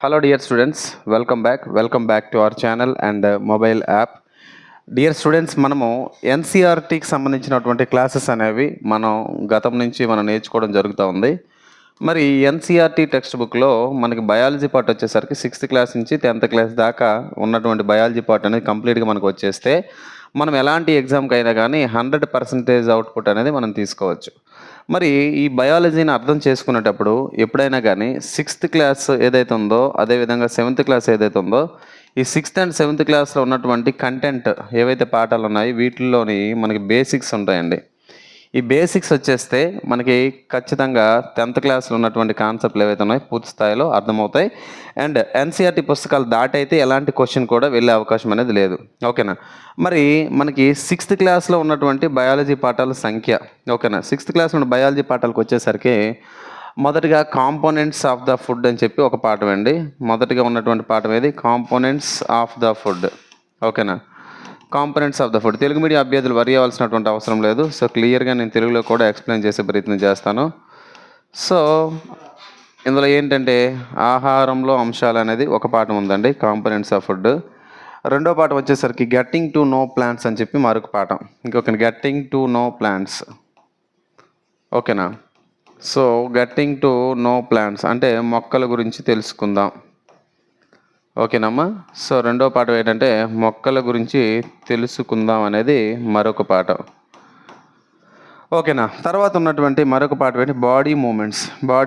Hello dear students, welcome back to our channel and mobile app. Dear students, మనము ఎన్సీఆర్టీకి సంబంధించినటువంటి classes అనేవి గతం నుంచి నేర్చుకోవడం జరుగుతూ ఉంది. మరి ఎన్సీఆర్టీ టెక్స్ట్ బుక్లో మనకి బయాలజీ పార్ట్ వచ్చేసరికి 6th క్లాస్ నుంచి 10th క్లాస్ దాకా ఉన్నటువంటి బయాలజీ పార్ట్ అనేది కంప్లీట్గా మనకు వచ్చేస్తే మనం ఎలాంటి ఎగ్జామ్కి అయినా కానీ 100% అవుట్పుట్ అనేది మనం తీసుకోవచ్చు. మరి ఈ బయాలజీని అర్థం చేసుకునేటప్పుడు ఎప్పుడైనా కానీ 6th క్లాస్ ఏదైతే ఉందో, అదేవిధంగా 7th క్లాస్ ఏదైతే ఉందో, ఈ 6th and 7th క్లాస్లో ఉన్నటువంటి కంటెంట్ ఏవైతే పాఠాలు ఉన్నాయో వీటిల్లోని మనకి బేసిక్స్ ఉంటాయండి. ఈ బేసిక్స్ వచ్చేస్తే మనకి ఖచ్చితంగా 10th క్లాస్లో ఉన్నటువంటి కాన్సెప్ట్లు ఏవైతే ఉన్నాయో పూర్తి స్థాయిలో అర్థమవుతాయి. అండ్ ఎన్సీఆర్టీ పుస్తకాలు దాటైతే ఎలాంటి క్వశ్చన్ కూడా వెళ్ళే అవకాశం అనేది లేదు. ఓకేనా? మరి మనకి 6th క్లాస్లో ఉన్నటువంటి బయాలజీ పాఠాల సంఖ్య, ఓకేనా, 6th క్లాస్లో ఉన్న బయాలజీ పాఠాలకు వచ్చేసరికి మొదటిగా కాంపోనెంట్స్ ఆఫ్ ద ఫుడ్ అని చెప్పి ఒక పాఠం అండి. మొదటిగా ఉన్నటువంటి పాఠం ఏది? Components of the food. ఓకేనా? Components of the food. Telugu medium అభ్యర్థులు వరి అవ్వాల్సినటువంటి అవసరం లేదు. సో క్లియర్గా నేను తెలుగులో కూడా ఎక్స్ప్లెయిన్ చేసే ప్రయత్నం చేస్తాను. సో ఇందులో ఏంటంటే ఆహారంలో అంశాలు అనేది ఒక పాఠం ఉందండి, కాంపోనెంట్స్ ఆఫ్ ఫుడ్. రెండో పాఠం వచ్చేసరికి గెట్టింగ్ టు నో ప్లాంట్స్ అని చెప్పి మరొక పాఠం. ఇంకొక గెట్టింగ్ టు నో ప్లాంట్స్. ఓకేనా? So getting to know plants అంటే మొక్కల గురించి తెలుసుకుందాం. ఓకేనమ్మా? సో రెండో పాఠం ఏంటంటే మొక్కల గురించి తెలుసుకుందాం అనేది మరొక పాఠం. ఓకేనా? తర్వాత ఉన్నటువంటి మరొక పాఠం ఏంటి? బాడీ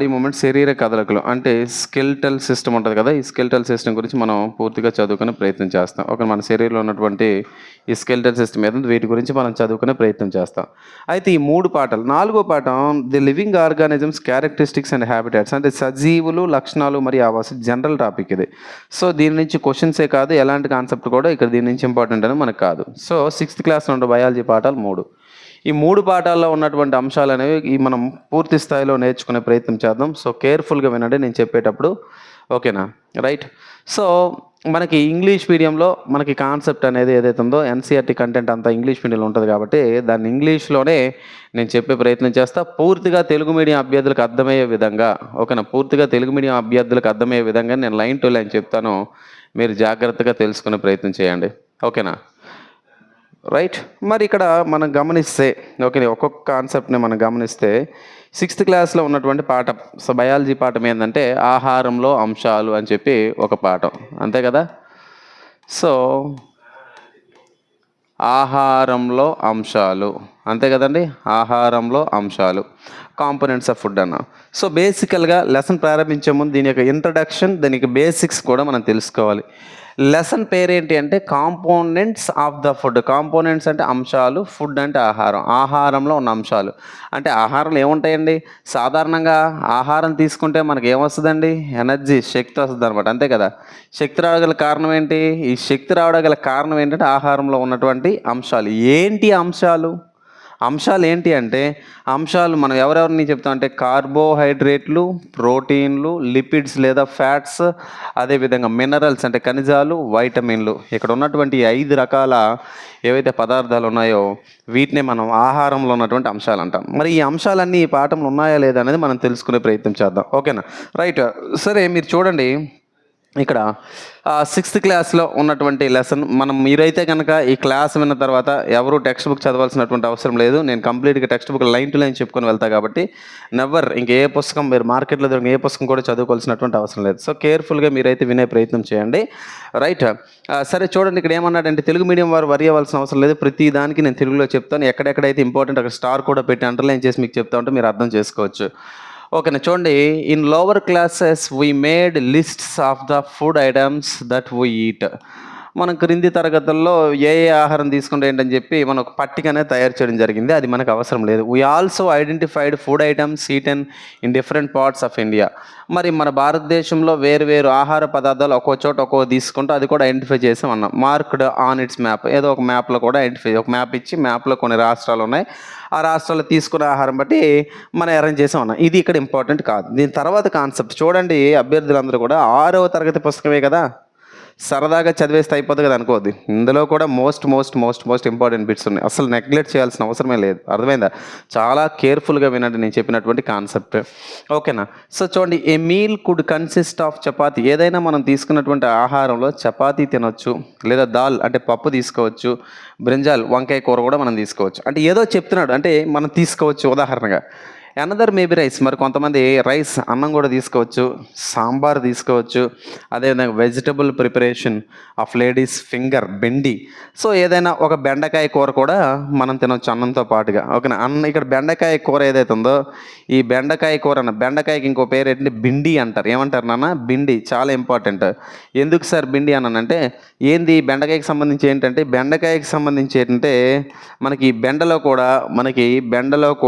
మూమెంట్స్, శరీర కదలికలు అంటే స్కెల్టల్ సిస్టమ్ ఉంటుంది కదా, ఈ స్కెల్టల్ సిస్టమ్ గురించి మనం పూర్తిగా చదువుకునే ప్రయత్నం చేస్తాం. ఓకే, మన శరీరంలో ఉన్నటువంటి ఈ స్కెల్టల్ సిస్టమ్ ఏదో వీటి గురించి మనం చదువుకునే ప్రయత్నం చేస్తాం. అయితే ఈ 3 పాఠాలు. 4వ పాఠం the living organisms characteristics and habitats అంటే సజీవులు, లక్షణాలు మరియు ఆవాసాలు. జనరల్ టాపిక్ ఇది. సో దీని నుంచి క్వశ్చన్సే కాదు, ఎలాంటి కాన్సెప్ట్ కూడా ఇక్కడ దీని నుంచి ఇంపార్టెంట్ అని మనకు కాదు. సో 6th క్లాస్లో ఉన్న బయాలజీ పాఠాలు 3. ఈ 3 పాఠాల్లో ఉన్నటువంటి అంశాలు అనేవి మనం పూర్తి స్థాయిలో నేర్చుకునే ప్రయత్నం చేద్దాం. సో కేర్ఫుల్గా వినండి నేను చెప్పేటప్పుడు. ఓకేనా? రైట్. సో మనకి ఇంగ్లీష్ మీడియంలో మనకి కాన్సెప్ట్ అనేది ఏదైతే ఉందో, ఎన్సీఆర్టీ కంటెంట్ అంతా ఇంగ్లీష్ మీడియంలో ఉంటుంది కాబట్టి దాన్ని ఇంగ్లీష్లోనే నేను చెప్పే ప్రయత్నం చేస్తా. పూర్తిగా తెలుగు మీడియం అభ్యర్థులకు అర్థమయ్యే విధంగా, ఓకేనా, పూర్తిగా తెలుగు మీడియం అభ్యర్థులకు అర్థమయ్యే విధంగా నేను లైన్ టు లైన్ చెప్తాను. మీరు జాగ్రత్తగా తెలుసుకునే ప్రయత్నం చేయండి. ఓకేనా? రైట్. మరి ఇక్కడ మనం గమనిస్తే, ఓకే, ఒక్కొక్క కాన్సెప్ట్ని మనం గమనిస్తే 6th క్లాస్లో ఉన్నటువంటి పాఠం, సో బయాలజీ పాఠం ఏంటంటే ఆహారంలో అంశాలు అని చెప్పి ఒక పాఠం, అంతే కదా? సో ఆహారంలో అంశాలు, అంతే కదండి? ఆహారంలో అంశాలు, కాంపోనెంట్స్ ఆఫ్ ఫుడ్ అన్న. సో బేసికల్గా లెసన్ ప్రారంభించే ముందు దీని యొక్క ఇంట్రడక్షన్, దీనికి బేసిక్స్ కూడా మనం తెలుసుకోవాలి. లెసన్ పేరేంటి అంటే components of the food. Components అంటే అంశాలు, ఫుడ్ అంటే ఆహారం. ఆహారంలో ఉన్న అంశాలు అంటే ఆహారంలో ఏముంటాయండి? సాధారణంగా ఆహారం తీసుకుంటే మనకి ఏమొస్తుందండి? ఎనర్జీ, శక్తి వస్తుంది అనమాట, అంతే కదా? శక్తి రావగల కారణం ఏంటి? ఈ శక్తి రావగల కారణం ఏంటంటే ఆహారంలో ఉన్నటువంటి అంశాలు. ఏంటి అంశాలు? అంశాలు ఏంటి అంటే అంశాలు మనం ఎవరెవరిని చెప్తాం అంటే కార్బోహైడ్రేట్లు, ప్రోటీన్లు, లిపిడ్స్ లేదా ఫ్యాట్స్, అదేవిధంగా మినరల్స్ అంటే ఖనిజాలు, వైటమిన్లు. ఇక్కడ ఉన్నటువంటి 5 రకాల ఏవైతే పదార్థాలు ఉన్నాయో వీటిని మనం ఆహారంలో ఉన్నటువంటి అంశాలు అంటాం. మరి ఈ అంశాలన్నీ ఈ పాఠంలో ఉన్నాయా లేదా అనేది మనం తెలుసుకునే ప్రయత్నం చేద్దాం. ఓకేనా? రైట్. సరే, మీరు చూడండి ఇక్కడ 6th క్లాస్లో ఉన్నటువంటి లెసన్. మీరైతే కనుక ఈ క్లాస్ విన్న తర్వాత ఎవరు టెక్స్ట్ బుక్ చదవాల్సినటువంటి అవసరం లేదు. నేను కంప్లీట్గా text book line to line చెప్పుకొని వెళ్తా కాబట్టి ఇంక ఏ పుస్తకం మీరు మార్కెట్లో దొరికిన ఏ పుస్తకం కూడా చదువుకోవాల్సినటువంటి అవసరం లేదు. సో కేర్ఫుల్గా మీరైతే వినే ప్రయత్నం చేయండి. రైట్. సరే, చూడండి ఇక్కడ ఏమన్నాడంటే తెలుగు మీడియం వారు వరి అవ్వాల్సిన అవసరం లేదు. ప్రతి దానికి నేను తెలుగులో చెప్తాను. ఎక్కడెక్కడైతే ఇంపార్టెంట్ అక్కడ స్టార్ కూడా పెట్టి అండర్లైన్ చేసి మీకు చెప్తా ఉంటే మీరు అర్థం చేసుకోవచ్చు. ఓకేనా? చూడండి, in lower classes we made lists of the food items that we eat. మనం క్రింది తరగతుల్లో ఏ ఆహారం తీసుకుంటే ఏంటని చెప్పి మనం ఒక పట్టికనే తయారు చేయడం జరిగింది. అది మనకు అవసరం లేదు. We also identified food items eaten in different parts of India. మరి మన భారతదేశంలో వేరు ఆహార పదార్థాలు ఒక్కో చోట ఒక్కో తీసుకుంటూ అది కూడా ఐడెంటిఫై చేసాం అన్నాం. Marked on it's map. ఏదో ఒక మ్యాప్లో కూడా ఒక మ్యాప్ ఇచ్చి మ్యాప్లో కొన్ని రాష్ట్రాలు ఉన్నాయి, ఆ రాష్ట్రాల్లో తీసుకున్న ఆహారం బట్టి మనం అరేంజ్ చేసాం అన్నాం. ఇది ఇక్కడ ఇంపార్టెంట్ కాదు. దీని తర్వాత కాన్సెప్ట్ చూడండి. అభ్యర్థులందరూ కూడా 6వ తరగతి పుస్తకమే కదా. సరదాగా చదివేస్తే అయిపోతుంది కదా అనుకోవద్దు. ఇందులో కూడా మోస్ట్ ఇంపార్టెంట్ బిట్స్ ఉన్నాయి. అసలు నెగ్లెక్ట్ చేయాల్సిన అవసరమే లేదు. అర్థమైందా? చాలా కేర్ఫుల్గా వినండి నేను చెప్పినటువంటి కాన్సెప్ట్. ఓకేనా? సో చూడండి, a meal could consist of chapati. ఏదైనా మనం తీసుకున్నటువంటి ఆహారంలో చపాతీ తినొచ్చు, లేదా దాల్ అంటే పప్పు తీసుకోవచ్చు, బ్రింజాల్ వంకాయ కూర కూడా మనం తీసుకోవచ్చు. అంటే ఏదో చెప్తున్నాడు, అంటే మనం తీసుకోవచ్చు. ఉదాహరణగా అనదర్ మేబీ రైస్, మరి కొంతమంది రైస్ అన్నం కూడా తీసుకోవచ్చు, సాంబార్ తీసుకోవచ్చు, అదేవిధంగా vegetable preparation of ladies finger bhindi. So ఏదైనా ఒక బెండకాయ కూర కూడా మనం తినొచ్చు అన్నంతో పాటుగా. ఓకేనా? ఇక్కడ బెండకాయ కూర ఏదైతే ఉందో, ఈ బెండకాయ కూర బెండకాయకి ఇంకో పేరు ఏంటంటే బిండి అంటారు. ఏమంటారు నాన్న? బిండి. చాలా ఇంపార్టెంట్. ఎందుకు సార్ బిండి అన్నానంటే, ఏంది బెండకాయకి సంబంధించి ఏంటంటే, బెండకాయకి సంబంధించి ఏంటంటే మనకి బెండలో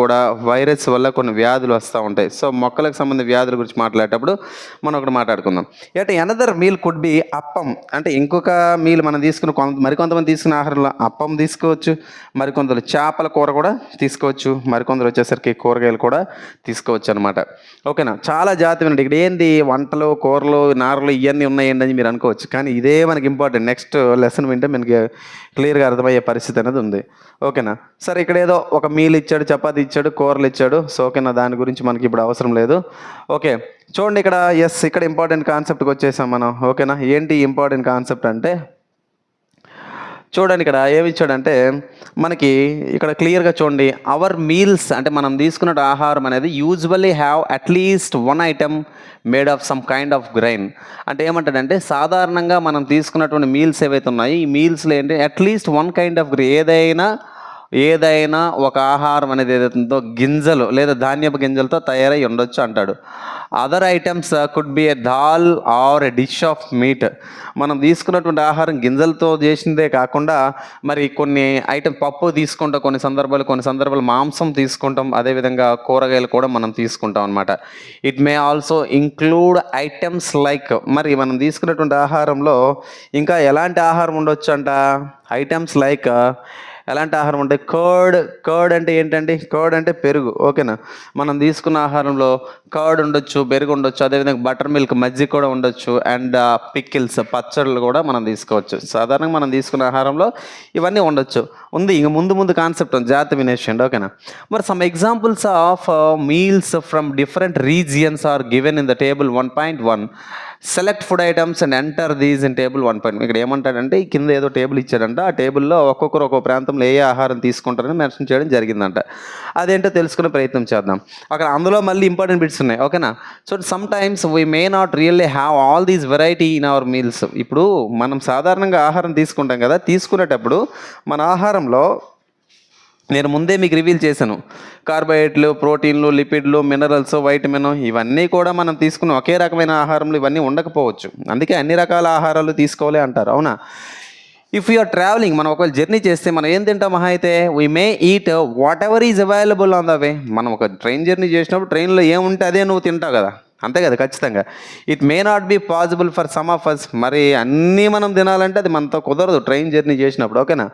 కూడా వైరస్ వల్ల కొన్ని వ్యాధులు వస్తూ ఉంటాయి. సో మొక్కలకు సంబంధించిన వ్యాధుల గురించి మాట్లాడేటప్పుడు మనం ఒకటి మాట్లాడుకుందాం. అంటే another meal could be appam. అంటే ఇంకొక మీల్ మనం తీసుకున్న మరికొంతమంది తీసుకున్న ఆహారంలో అప్పం తీసుకోవచ్చు, మరికొందరు చేపల కూర కూడా తీసుకోవచ్చు, మరికొందరు వచ్చేసరికి కూరగాయలు కూడా తీసుకోవచ్చు అనమాట. ఓకేనా? చాలా జాతి వినండి. ఇక్కడ ఏంది వంటలు, కూరలు, నారలు ఇవన్నీ ఉన్నాయండి అని మీరు అనుకోవచ్చు, కానీ ఇదే మనకి ఇంపార్టెంట్. నెక్స్ట్ లెసన్ వింటే మనకి క్లియర్గా అర్థమయ్యే పరిస్థితి అనేది ఉంది. ఓకేనా? సరే, ఇక్కడ ఏదో ఒక మీల్ ఇచ్చాడు, చపాతీ ఇచ్చాడు, కూరలు ఇచ్చాడు. సో ఓకేనా, దాని గురించి మనకి ఇప్పుడు అవసరం లేదు. ఓకే, చూడండి ఇక్కడ ఇక్కడ ఇంపార్టెంట్ కాన్సెప్ట్కి వచ్చేసాం మనం. ఓకేనా? ఏంటి ఇంపార్టెంట్ కాన్సెప్ట్ అంటే, చూడండి ఇక్కడ ఏమి ఇచ్చాడంటే మనకి ఇక్కడ క్లియర్గా చూడండి, అవర్ మీల్స్ అంటే మనం తీసుకున్న ఆహారం అనేది usually have at least one item made of some kind of grain. అంటే ఏమంటాడంటే, సాధారణంగా మనం తీసుకున్నటువంటి మీల్స్ ఏవైతే ఉన్నాయో ఈ మీల్స్లో ఏంటి అట్లీస్ట్ వన్ కైండ్ ఆఫ్ ఏదైనా ఒక ఆహారం అనేది ఏదైతుందో గింజలు లేదా ధాన్యపు గింజలతో తయారై ఉండొచ్చు అంటాడు. Other items could be a dal or a dish of meat. మనం తీసుకున్నటువంటి ఆహారం గింజలతో చేసిందే కాకుండా మరి కొన్ని ఐటమ్ పప్పు తీసుకుంటాం, కొన్ని సందర్భాలు మాంసం తీసుకుంటాం, అదేవిధంగా కూరగాయలు కూడా మనం తీసుకుంటాం అనమాట. It may also include items like, మరి మనం తీసుకున్నటువంటి ఆహారంలో ఇంకా ఎలాంటి ఆహారం ఉండొచ్చు అంట? ఐటమ్స్ లైక్ ఎలాంటి ఆహారం ఉంటాయి? కర్డ్ అంటే ఏంటండి? కర్డ్ అంటే పెరుగు. ఓకేనా? మనం తీసుకున్న ఆహారంలో కర్డ్ ఉండొచ్చు, పెరుగు ఉండొచ్చు, అదేవిధంగా బటర్ మిల్క్ మజ్జిగ కూడా ఉండొచ్చు, అండ్ పికిల్స్ పచ్చళ్ళు కూడా మనం తీసుకోవచ్చు. సాధారణంగా మనం తీసుకున్న ఆహారంలో ఇవన్నీ ఉండొచ్చు. ఇంక ముందు కాన్సెప్ట్ జాగ్రత్త వినేషండి. ఓకేనా? మరి some examples of meals from different regions are given in the table 1.1. Select food items and enter these in table 1. ఇక్కడ ఏమంటాడంటే, ఈ కింద ఏదో టేబుల్ ఇచ్చాడంట, ఆ టేబుల్లో ఒక్కొక్కరు ఒక్కొక్క ప్రాంతంలో ఏ ఆహారం తీసుకుంటారని మెన్షన్ చేయడం జరిగిందంట. అదేంటో తెలుసుకునే ప్రయత్నం చేద్దాం. అందులో మళ్ళీ ఇంపార్టెంట్ బిట్స్ ఉన్నాయి. ఓకేనా? So some times we may not really have all these variety in our meals. ఇప్పుడు మనం సాధారణంగా ఆహారం తీసుకుంటాం కదా, తీసుకునేటప్పుడు మన ఆహారంలో నేను ముందే మీకు రివీల్ చేశాను, కార్బోహైడ్రేట్లు, ప్రోటీన్లు, లిపిడ్లు, మినరల్స్, వైటమిన్ ఇవన్నీ కూడా మనం తీసుకున్న ఒకే రకమైన ఆహారంలో ఇవన్నీ ఉండకపోవచ్చు. అందుకే అన్ని రకాల ఆహారాలు తీసుకోవాలి అంటారు. అవునా? ఇఫ్ యూఆర్ ట్రావెలింగ్, మనం ఒకవేళ జర్నీ చేస్తే మనం ఏం తింటాం? మహా అయితే we may eat what ever is available on the way. మనం ఒక ట్రైన్ జర్నీ చేసినప్పుడు ట్రైన్లో ఏముంటే అదే నువ్వు తింటావు కదా, అంతే కదా? ఖచ్చితంగా. It may not be possible for some of us. మరి అన్నీ మనం తినాలంటే అది మనతో కుదరదు ట్రైన్ జర్నీ చేసినప్పుడు. ఓకేనా?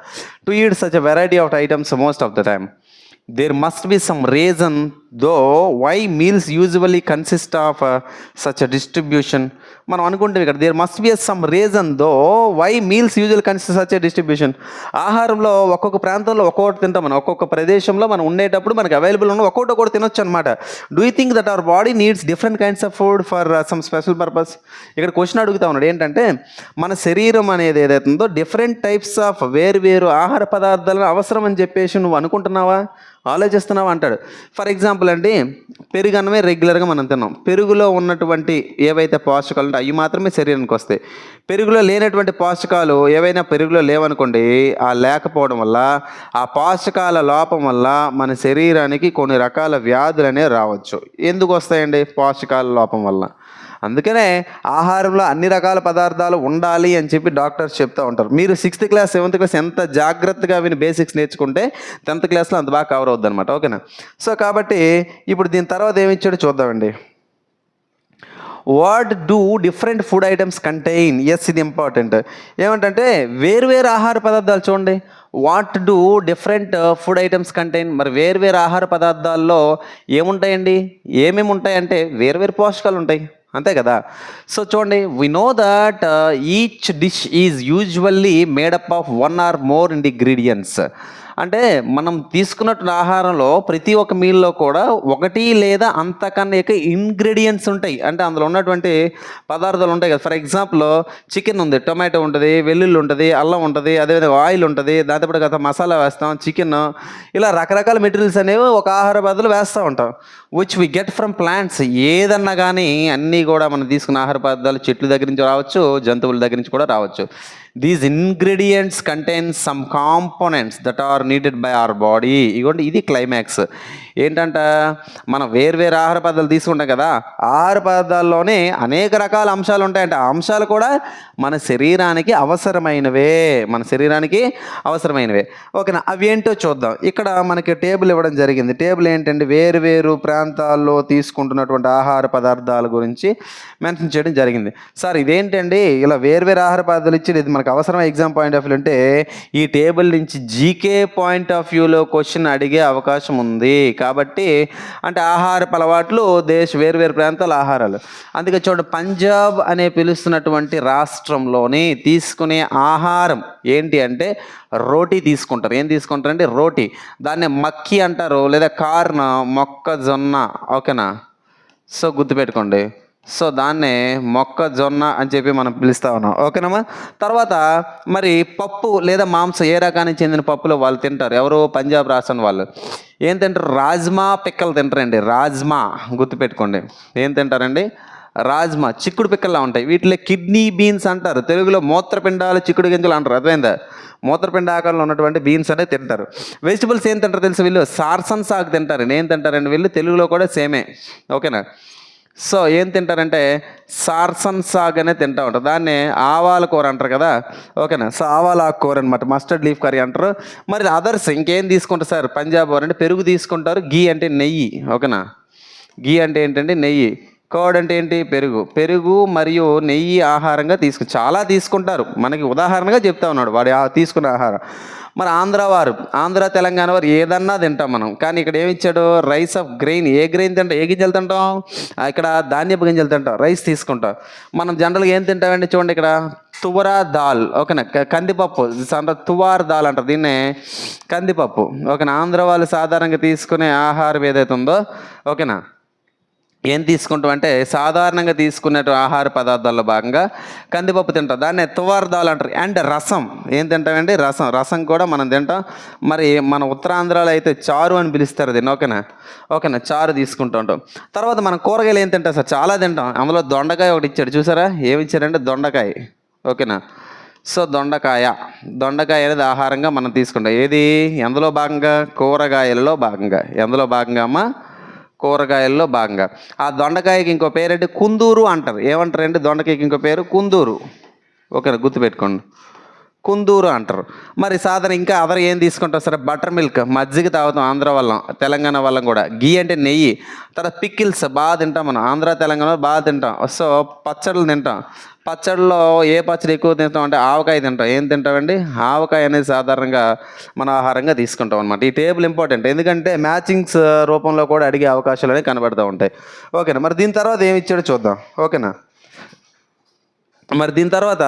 To eat such a variety of items most of the time. There must be some reason though why meals usually consist of such a distribution. మనం అనుకుంటే ఇక్కడ there must be some reason though why meals usual consist such a distribution. ఆహారంలో ఒక్కొక్క ప్రాంతంలో ఒక్కొక్కటి తింటాం మనం, ఒక్కొక్క ప్రదేశంలో మనం ఉండేటప్పుడు మనకి అవైలబుల్ ఉన్న ఒక్కొక్కటి తినొచ్చు అనమాట. Do you think that our body needs different kinds of food for some special purpose? ఇక్కడ క్వశ్చన్ అడుగుతా ఉన్నాడు ఏంటంటే, మన శరీరం అనేది ఏదైతే ఉందో డిఫరెంట్ టైప్స్ ఆఫ్ వేరు ఆహార పదార్థాలను అవసరం అని చెప్పేసి నువ్వు అనుకుంటున్నావా, ఆలోచిస్తున్నావా అంటాడు. ఫర్ ఎగ్జాంపుల్ అండి, పెరుగు అన్నమే రెగ్యులర్గా మనం తిన్నాం. పెరుగులో ఉన్నటువంటి ఏవైతే పోషకాలు ఉంటాయో అవి మాత్రమే శరీరానికి వస్తాయి. పెరుగులో లేనటువంటి పోషకాలు ఏవైనా పెరుగులో లేవనుకోండి, ఆ లేకపోవడం వల్ల, ఆ పోషకాల లోపం వల్ల మన శరీరానికి కొన్ని రకాల వ్యాధులు అనేవి రావచ్చు. ఎందుకు వస్తాయండి? పోషకాల లోపం వల్ల. అందుకనే ఆహారంలో అన్ని రకాల పదార్థాలు ఉండాలి అని చెప్పి డాక్టర్స్ చెప్తూ ఉంటారు. మీరు 6th క్లాస్ 7th క్లాస్ ఎంత జాగ్రత్తగా విని బేసిక్స్ నేర్చుకుంటే 10th క్లాస్లో అంత బాగా కవర్ అవుద్ది అనమాట. ఓకేనా? సో కాబట్టి ఇప్పుడు దీని తర్వాత ఏమి ఇచ్చాడో చూద్దామండి. What do different food items contain? ఇది ఇంపార్టెంట్. ఏమంటే వేరు ఆహార పదార్థాలు చూడండి. What do different food items contain? మరి వేరు ఆహార పదార్థాల్లో ఏముంటాయండి? ఏమేమి ఉంటాయంటే వేరు పోషకాలు ఉంటాయి. అంతే కదా. సో చూడండి, we know that each dish is usually made up of 1 or more ingredients. అంటే మనం తీసుకున్నట్టు ఆహారంలో ప్రతి ఒక్క మీల్లో కూడా ఒకటి లేదా అంతకన్నా ఎక్కువ ఇంగ్రీడియంట్స్ ఉంటాయి. అంటే అందులో ఉన్నటువంటి పదార్థాలు ఉంటాయి కదా. ఫర్ ఎగ్జాంపుల్ చికెన్ ఉంది, టొమాటో ఉంటుంది, వెల్లుల్లి ఉంటుంది, అల్లం ఉంటుంది, అదేవిధంగా ఆయిల్ ఉంటుంది, దాంతోపాటు కదా మసాలా వేస్తాం, చికెన్, ఇలా రకరకాల మెటీరియల్స్ అనేవి ఒక ఆహార పదార్థాలు వేస్తూ ఉంటాం, which we get from plants. ఏదన్నా కానీ అన్నీ కూడా మనం తీసుకున్న ఆహార పదార్థాలు చెట్ల దగ్గర నుంచి రావచ్చు, జంతువుల దగ్గర నుంచి కూడా రావచ్చు. These ingredients contain some components that are needed by our body. ఇదిగోండి, ఇది క్లైమాక్స్. ఏంటంట, మనం వేర్వేరు ఆహార పదార్థాలు తీసుకుంటాం కదా, ఆహార పదార్థాల్లోనే అనేక రకాల అంశాలు ఉంటాయంట. ఆ అంశాలు కూడా మన శరీరానికి అవసరమైనవే, మన శరీరానికి అవసరమైనవే. ఓకేనా, అవి ఏంటో చూద్దాం. ఇక్కడ మనకి టేబుల్ ఇవ్వడం జరిగింది. టేబుల్ ఏంటంటే వేరు వేరు ప్రాంతాల్లో తీసుకుంటున్నటువంటి ఆహార పదార్థాల గురించి మెన్షన్ చేయడం జరిగింది. సార్ ఇదేంటండి ఇలా వేర్వేరు ఆహార పదార్థాలు ఇచ్చి ఇది మనకు అవసరం ఎగ్జామ్ పాయింట్ ఆఫ్ వ్యూ అంటే, ఈ టేబుల్ నుంచి జీకే పాయింట్ ఆఫ్ వ్యూలో క్వశ్చన్ అడిగే అవకాశం ఉంది. కాబట్టి అంటే ఆహారపు అలవాట్లు వేరువేరు ప్రాంతాల ఆహారాలు. అందుకే చూడండి, పంజాబ్ అనే పిలుస్తున్నటువంటి రాష్ట్రంలోని తీసుకునే ఆహారం ఏంటి అంటే రోటీ తీసుకుంటారు. ఏం తీసుకుంటారంటే రోటీ. దాన్ని మక్కీ అంటారు, లేదా కార్న్, మొక్కజొన్న. ఓకేనా, సో గుర్తుపెట్టుకోండి. సో దాన్నే మొక్కజొన్న అని చెప్పి మనం పిలుస్తా ఉన్నాం. ఓకేనమ్మా. తర్వాత మరి పప్పు లేదా మాంసం, ఏ రకానికి చెందిన పప్పులో వాళ్ళు తింటారు. ఎవరు? పంజాబ్ రాష్ట్రం వాళ్ళు. ఏం తింటారు? రాజ్మా పిక్కలు తింటారండి. రాజ్మా గుర్తుపెట్టుకోండి. ఏం తింటారండి? రాజ్మా. చిక్కుడు పిక్కల్లా ఉంటాయి. వీటిలో కిడ్నీ బీన్స్ అంటారు, తెలుగులో మూత్రపిండాలు చిక్కుడు గింజలు అంటారు. అర్థమైందా? మూత్రపిండ ఆకారంలో ఉన్నటువంటి బీన్స్ అనేది తింటారు. వెజిటబుల్స్ ఏం తింటారు తెలుసు వీళ్ళు? సార్సన్ సాగ్ తింటారండి. ఏం తింటారండి వీళ్ళు? తెలుగులో కూడా సేమే. ఓకేనా. సో ఏం తింటారంటే సార్సన్ సాగ్ అనే తింటూ ఉంటారు. దాన్ని ఆవాల కూర అంటారు కదా. ఓకేనా. సో ఆవాల కూర అనమాట, మస్టర్డ్ లీఫ్ కర్రీ అంటారు. మరి అదర్స్ ఇంకేం తీసుకుంటారు సార్ పంజాబ్ వారు అంటే? పెరుగు తీసుకుంటారు. గీ అంటే నెయ్యి. ఓకేనా. గీ అంటే ఏంటంటే నెయ్యి. కర్డ్ అంటే ఏంటి? పెరుగు. పెరుగు మరియు నెయ్యి ఆహారంగా చాలా తీసుకుంటారు. మనకి ఉదాహరణగా చెప్తా ఉన్నాడు వాడు తీసుకున్న ఆహారం. మరి ఆంధ్ర తెలంగాణ వారు ఏదన్నా తింటాం మనం. కానీ ఇక్కడ ఏమి ఇచ్చాడు? Rice of grain. A grain తింటాం? ఏ గింజలు తింటాం? ఇక్కడ ధాన్యపు గింజలు తింటాం, రైస్ తీసుకుంటాం. మనం జనరల్గా ఏం తింటామండి? చూడండి ఇక్కడ తువరా దాల్. ఓకేనా. కందిపప్పు అంటారు, తువార్ దాల్ అంటారు దీన్నే, కందిపప్పు. ఓకేనా. ఆంధ్ర వాళ్ళు సాధారణంగా తీసుకునే ఆహారం ఏదైతే ఉందో, ఓకేనా, ఏం తీసుకుంటాం అంటే సాధారణంగా తీసుకునే ఆహార పదార్థాల్లో భాగంగా కందిపప్పు తింటాం, దాన్ని తువార్ దాల్ అంటారు. అండ్ రసం ఏం తింటామండి? రసం కూడా మనం తింటాం. మరి మన ఉత్తరాంధ్రలో అయితే చారు అని పిలుస్తారు దీన్ని. ఓకేనా. చారు తీసుకుంటూ ఉంటాం. తర్వాత మనం కూరగాయలు ఏం తింటాం సార్? చాలా తింటాం. అందులో దొండకాయ ఒకటి ఇచ్చాడు, చూసారా? ఏమి ఇచ్చారంటే దొండకాయ. ఓకేనా. సో దొండకాయ అనేది ఆహారంగా మనం తీసుకుంటాం. ఏది? ఎందులో భాగంగా? కూరగాయలలో భాగంగా. ఎందులో భాగంగా అమ్మా? కూరగాయల్లో భాగంగా. ఆ దొండకాయకి ఇంకో పేరంటే కుందూరు అంటారు. ఏమంటారంటే దొండకాయకి ఇంకో పేరు కుందూరు. ఓకేనా, గుర్తుపెట్టుకోండి, కుందూరు అంటారు. మరి సాధారణ ఇంకా అదర్ ఏం తీసుకుంటాం సరే? బటర్ మిల్క్, మజ్జిగ తాగుతాం ఆంధ్ర వాళ్ళం, తెలంగాణ వాళ్ళం కూడా. గీ అంటే నెయ్యి. తర్వాత పికిల్స్ బాగా తింటాం మనం, ఆంధ్ర తెలంగాణలో బాగా తింటాం. సో పచ్చళ్ళు తింటాం. పచ్చళ్ళలో ఏ పచ్చడి ఎక్కువ తింటాం అంటే ఆవకాయ తింటాం. ఏం తింటామండి? ఆవకాయ అనేది సాధారణంగా మన ఆహారంగా తీసుకుంటాం అనమాట. ఈ టేబుల్ ఇంపార్టెంట్, ఎందుకంటే మ్యాచింగ్స్ రూపంలో కూడా అడిగే అవకాశాలు అనేవి కనబడుతూ ఉంటాయి. ఓకేనా. మరి దీని తర్వాత ఏమి ఇచ్చాడో చూద్దాం. ఓకేనా. మరి దీని తర్వాత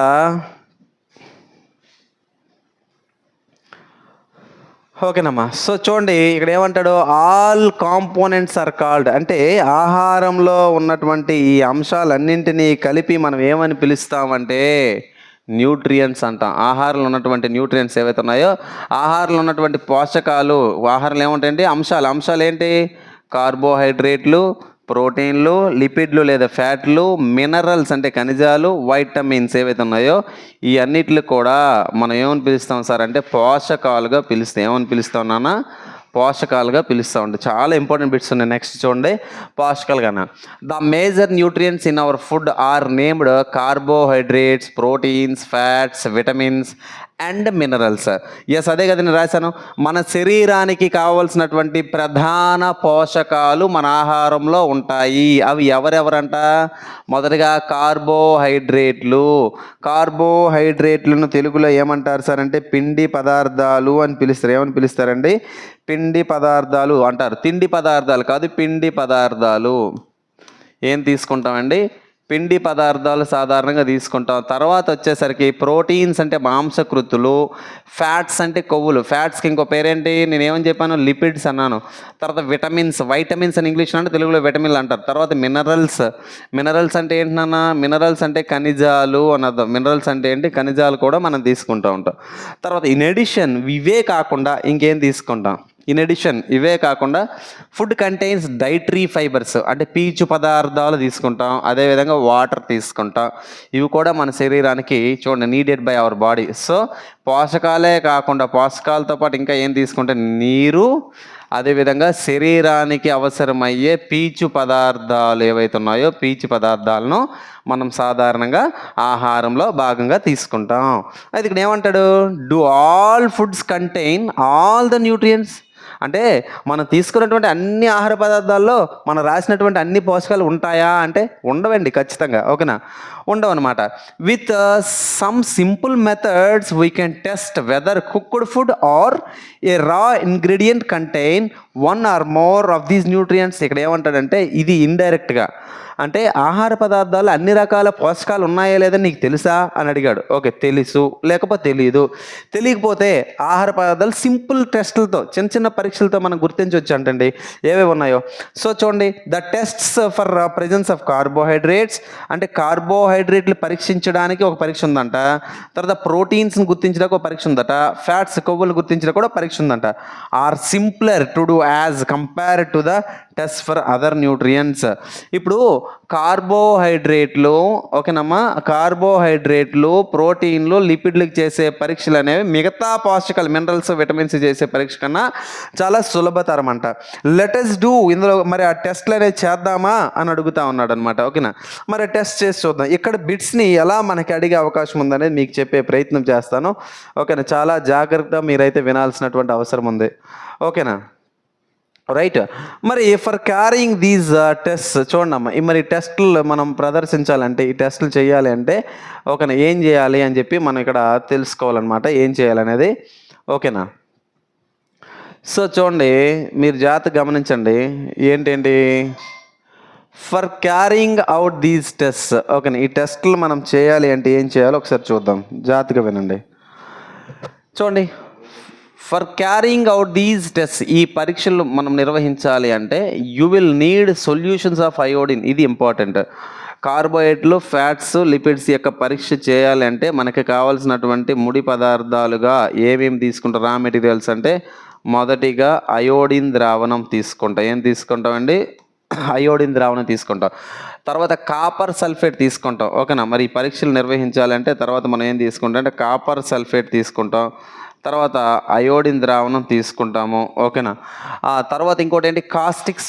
ఓకేనమ్మా. సో చూడండి ఇక్కడ ఏమంటాడు? All components are called. అంటే ఆహారంలో ఉన్నటువంటి ఈ అంశాలన్నింటినీ కలిపి మనం ఏమని పిలుస్తామంటే న్యూట్రియంట్స్ అంటాం. ఆహారంలో ఉన్నటువంటి న్యూట్రియంట్స్ ఏవైతే ఉన్నాయో, ఆహారంలో ఉన్నటువంటి పోషకాలు, ఆహారంలో ఏముంటాయండి? అంశాలు ఏంటి? కార్బోహైడ్రేట్లు, ప్రోటీన్లు, లిపిడ్లు లేదా ఫ్యాట్లు, మినరల్స్ అంటే ఖనిజాలు, వైటమిన్స్ ఏవైతే ఉన్నాయో ఈ అన్నిటిని కూడా మనం ఏమని పిలుస్తాం సార్ అంటే పోషకాలుగా పిలుస్తాం. ఏమని పిలుస్తాం నాన్న? పోషకాలుగా పిలుస్తూ ఉంటాయి. చాలా ఇంపార్టెంట్ బిట్స్ ఉన్నాయి. నెక్స్ట్ చూడండి, పోషకాలుగా the major nutrients in our food are named carbohydrates, proteins, fats, vitamins and minerals. Yes, అదే కదా నేను రాశాను. మన శరీరానికి కావలసినటువంటి ప్రధాన పోషకాలు మన ఆహారంలో ఉంటాయి. అవి ఎవరెవరంట? మొదటిగా కార్బోహైడ్రేట్లను తెలుగులో ఏమంటారు సార్ అంటే పిండి పదార్థాలు అని పిలుస్తారు. ఏమని పిలుస్తారండి? పిండి పదార్థాలు అంటారు. తిండి పదార్థాలు కాదు, పిండి పదార్థాలు. ఏం తీసుకుంటామండి? పిండి పదార్థాలు సాధారణంగా తీసుకుంటాం. తర్వాత వచ్చేసరికి ప్రోటీన్స్ అంటే మాంసకృతులు, ఫ్యాట్స్ అంటే కొవ్వులు. ఫ్యాట్స్కి ఇంకో పేరేంటి, నేను ఏమని చెప్పాను, లిపిడ్స్ అన్నాను. తర్వాత విటమిన్స్, వైటమిన్స్ అని ఇంగ్లీష్లో అంటే తెలుగులో విటమిన్లు అంటారు. తర్వాత మినరల్స్. మినరల్స్ అంటే ఏంటన్నా, మినరల్స్ అంటే ఖనిజాలు అని అర్థం. మినరల్స్ అంటే ఏంటి, ఖనిజాలు కూడా మనం తీసుకుంటూ ఉంటాం. తర్వాత ఇన్ ఎడిషన్ ఇవే కాకుండా ఇంకేం తీసుకుంటాం, ఇవే కాకుండా ఫుడ్ కంటైన్స్ డైటరీ ఫైబర్స్ అంటే పీచు పదార్థాలు తీసుకుంటాం. అదేవిధంగా వాటర్ తీసుకుంటాం. ఇవి కూడా మన శరీరానికి చూడండి needed by our body. So పోషకాలే కాకుండా పోషకాలతో పాటు ఇంకా ఏం తీసుకుంటే నీరు, అదేవిధంగా శరీరానికి అవసరమయ్యే పీచు పదార్థాలు ఏవైతే ఉన్నాయో పీచు పదార్థాలను మనం సాధారణంగా ఆహారంలో భాగంగా తీసుకుంటాం. అయితే ఇక్కడ ఏమంటాడు, do all foods contain all the nutrients అంటే మనం తీసుకున్నటువంటి అన్ని ఆహార పదార్థాల్లో మనం రాసినటువంటి అన్ని పోషకాలు ఉంటాయా అంటే ఉండవండి, ఖచ్చితంగా. ఓకేనా, ఉండవు అనమాట. With some simple methods we can test whether cooked food or a raw ingredient contain one or more of these nutrients. ఇక్కడ ఏమంటాడంటే ఇది ఇండైరెక్ట్గా అంటే ఆహార పదార్థాలు అన్ని రకాల పోషకాలు ఉన్నాయా లేదని నీకు తెలుసా అని అడిగాడు. ఓకే, తెలుసు, లేకపోతే తెలియదు. తెలియకపోతే ఆహార పదార్థాలు సింపుల్ టెస్టులతో, చిన్న చిన్న పరీక్షలతో మనం గుర్తించవచ్చు అంటండి ఏవేవి ఉన్నాయో. సో చూడండి, the tests for presence of carbohydrates అంటే కార్బోహైడ్రేట్లు పరీక్షించడానికి ఒక పరీక్ష ఉందంట. తర్వాత ప్రోటీన్స్ని గుర్తించడానికి ఒక పరీక్ష ఉందట. ఫ్యాట్స్, కొవ్వులు గుర్తించడానికి కూడా పరీక్ష ఉందంట. Are simpler to do as compare to the test for other nutrients. ఇప్పుడు కార్బోహైడ్రేట్లు, ఓకేనమ్మా, కార్బోహైడ్రేట్లు, ప్రోటీన్లు, లిపిడ్లకు చేసే పరీక్షలు అనేవి మిగతా పోషకాలు మినరల్స్, విటమిన్స్ చేసే పరీక్ష కన్నా చాలా సులభతరం అంట. లెటస్ డూ, ఇందులో మరి ఆ టెస్ట్లు అనేది చేద్దామా అని అడుగుతా ఉన్నాడు అనమాట. ఓకేనా, మరి టెస్ట్ చేసి చూద్దాం. ఇక్కడ బిట్స్ని ఎలా మనకి అడిగే అవకాశం ఉందనేది మీకు చెప్పే ప్రయత్నం చేస్తాను. ఓకేనా, చాలా జాగ్రత్తగా మీరైతే వినాల్సినటువంటి అవసరం ఉంది. ఓకేనా, రైట్. మరి ఫర్ క్యారింగ్ దీస్ టెస్ట్ చూడండి అమ్మ, మరి ఈ టెస్టులు మనం ప్రదర్శించాలంటే, ఈ టెస్టులు చేయాలి అంటే ఓకేనా ఏం చేయాలి అని చెప్పి మనం ఇక్కడ తెలుసుకోవాలన్నమాట, ఏం చేయాలనేది. ఓకేనా, సో చూడండి మీరు జాగ్రత్తగా గమనించండి. ఏంటండి, for carrying out these test. ఓకేనా, ఈ టెస్టులు మనం చేయాలి అంటే ఏం చేయాలో ఒకసారి చూద్దాం, జాగ్రత్తగా వినండి. చూడండి, for carrying out these test, ఈ పరీక్షలు మనం నిర్వహించాలి అంటే you will need solutions of iodine. ఇది ఇంపార్టెంట్. కార్బోహైడ్రేట్లు, ఫ్యాట్స్, లిపిడ్స్ యొక్క పరీక్ష చేయాలి అంటే మనకి కావాల్సినటువంటి ముడి పదార్థాలుగా ఏమేమి తీసుకుంటాం, రా మెటీరియల్స్ అంటే మొదటిగా అయోడిన్ ద్రావణం తీసుకుంటాం. ఏం తీసుకుంటామండి, అయోడిన్ ద్రావణం తీసుకుంటాం. తర్వాత కాపర్ సల్ఫేట్ తీసుకుంటాం. ఓకేనా, మరి ఈ పరీక్షలు నిర్వహించాలంటే తర్వాత మనం ఏం తీసుకుంటాం అంటే కాపర్ సల్ఫేట్ తీసుకుంటాం. తర్వాత అయోడిన్ ద్రావణం తీసుకుంటాము. ఓకేనా, తర్వాత ఇంకోటి ఏంటి, కాస్టిక్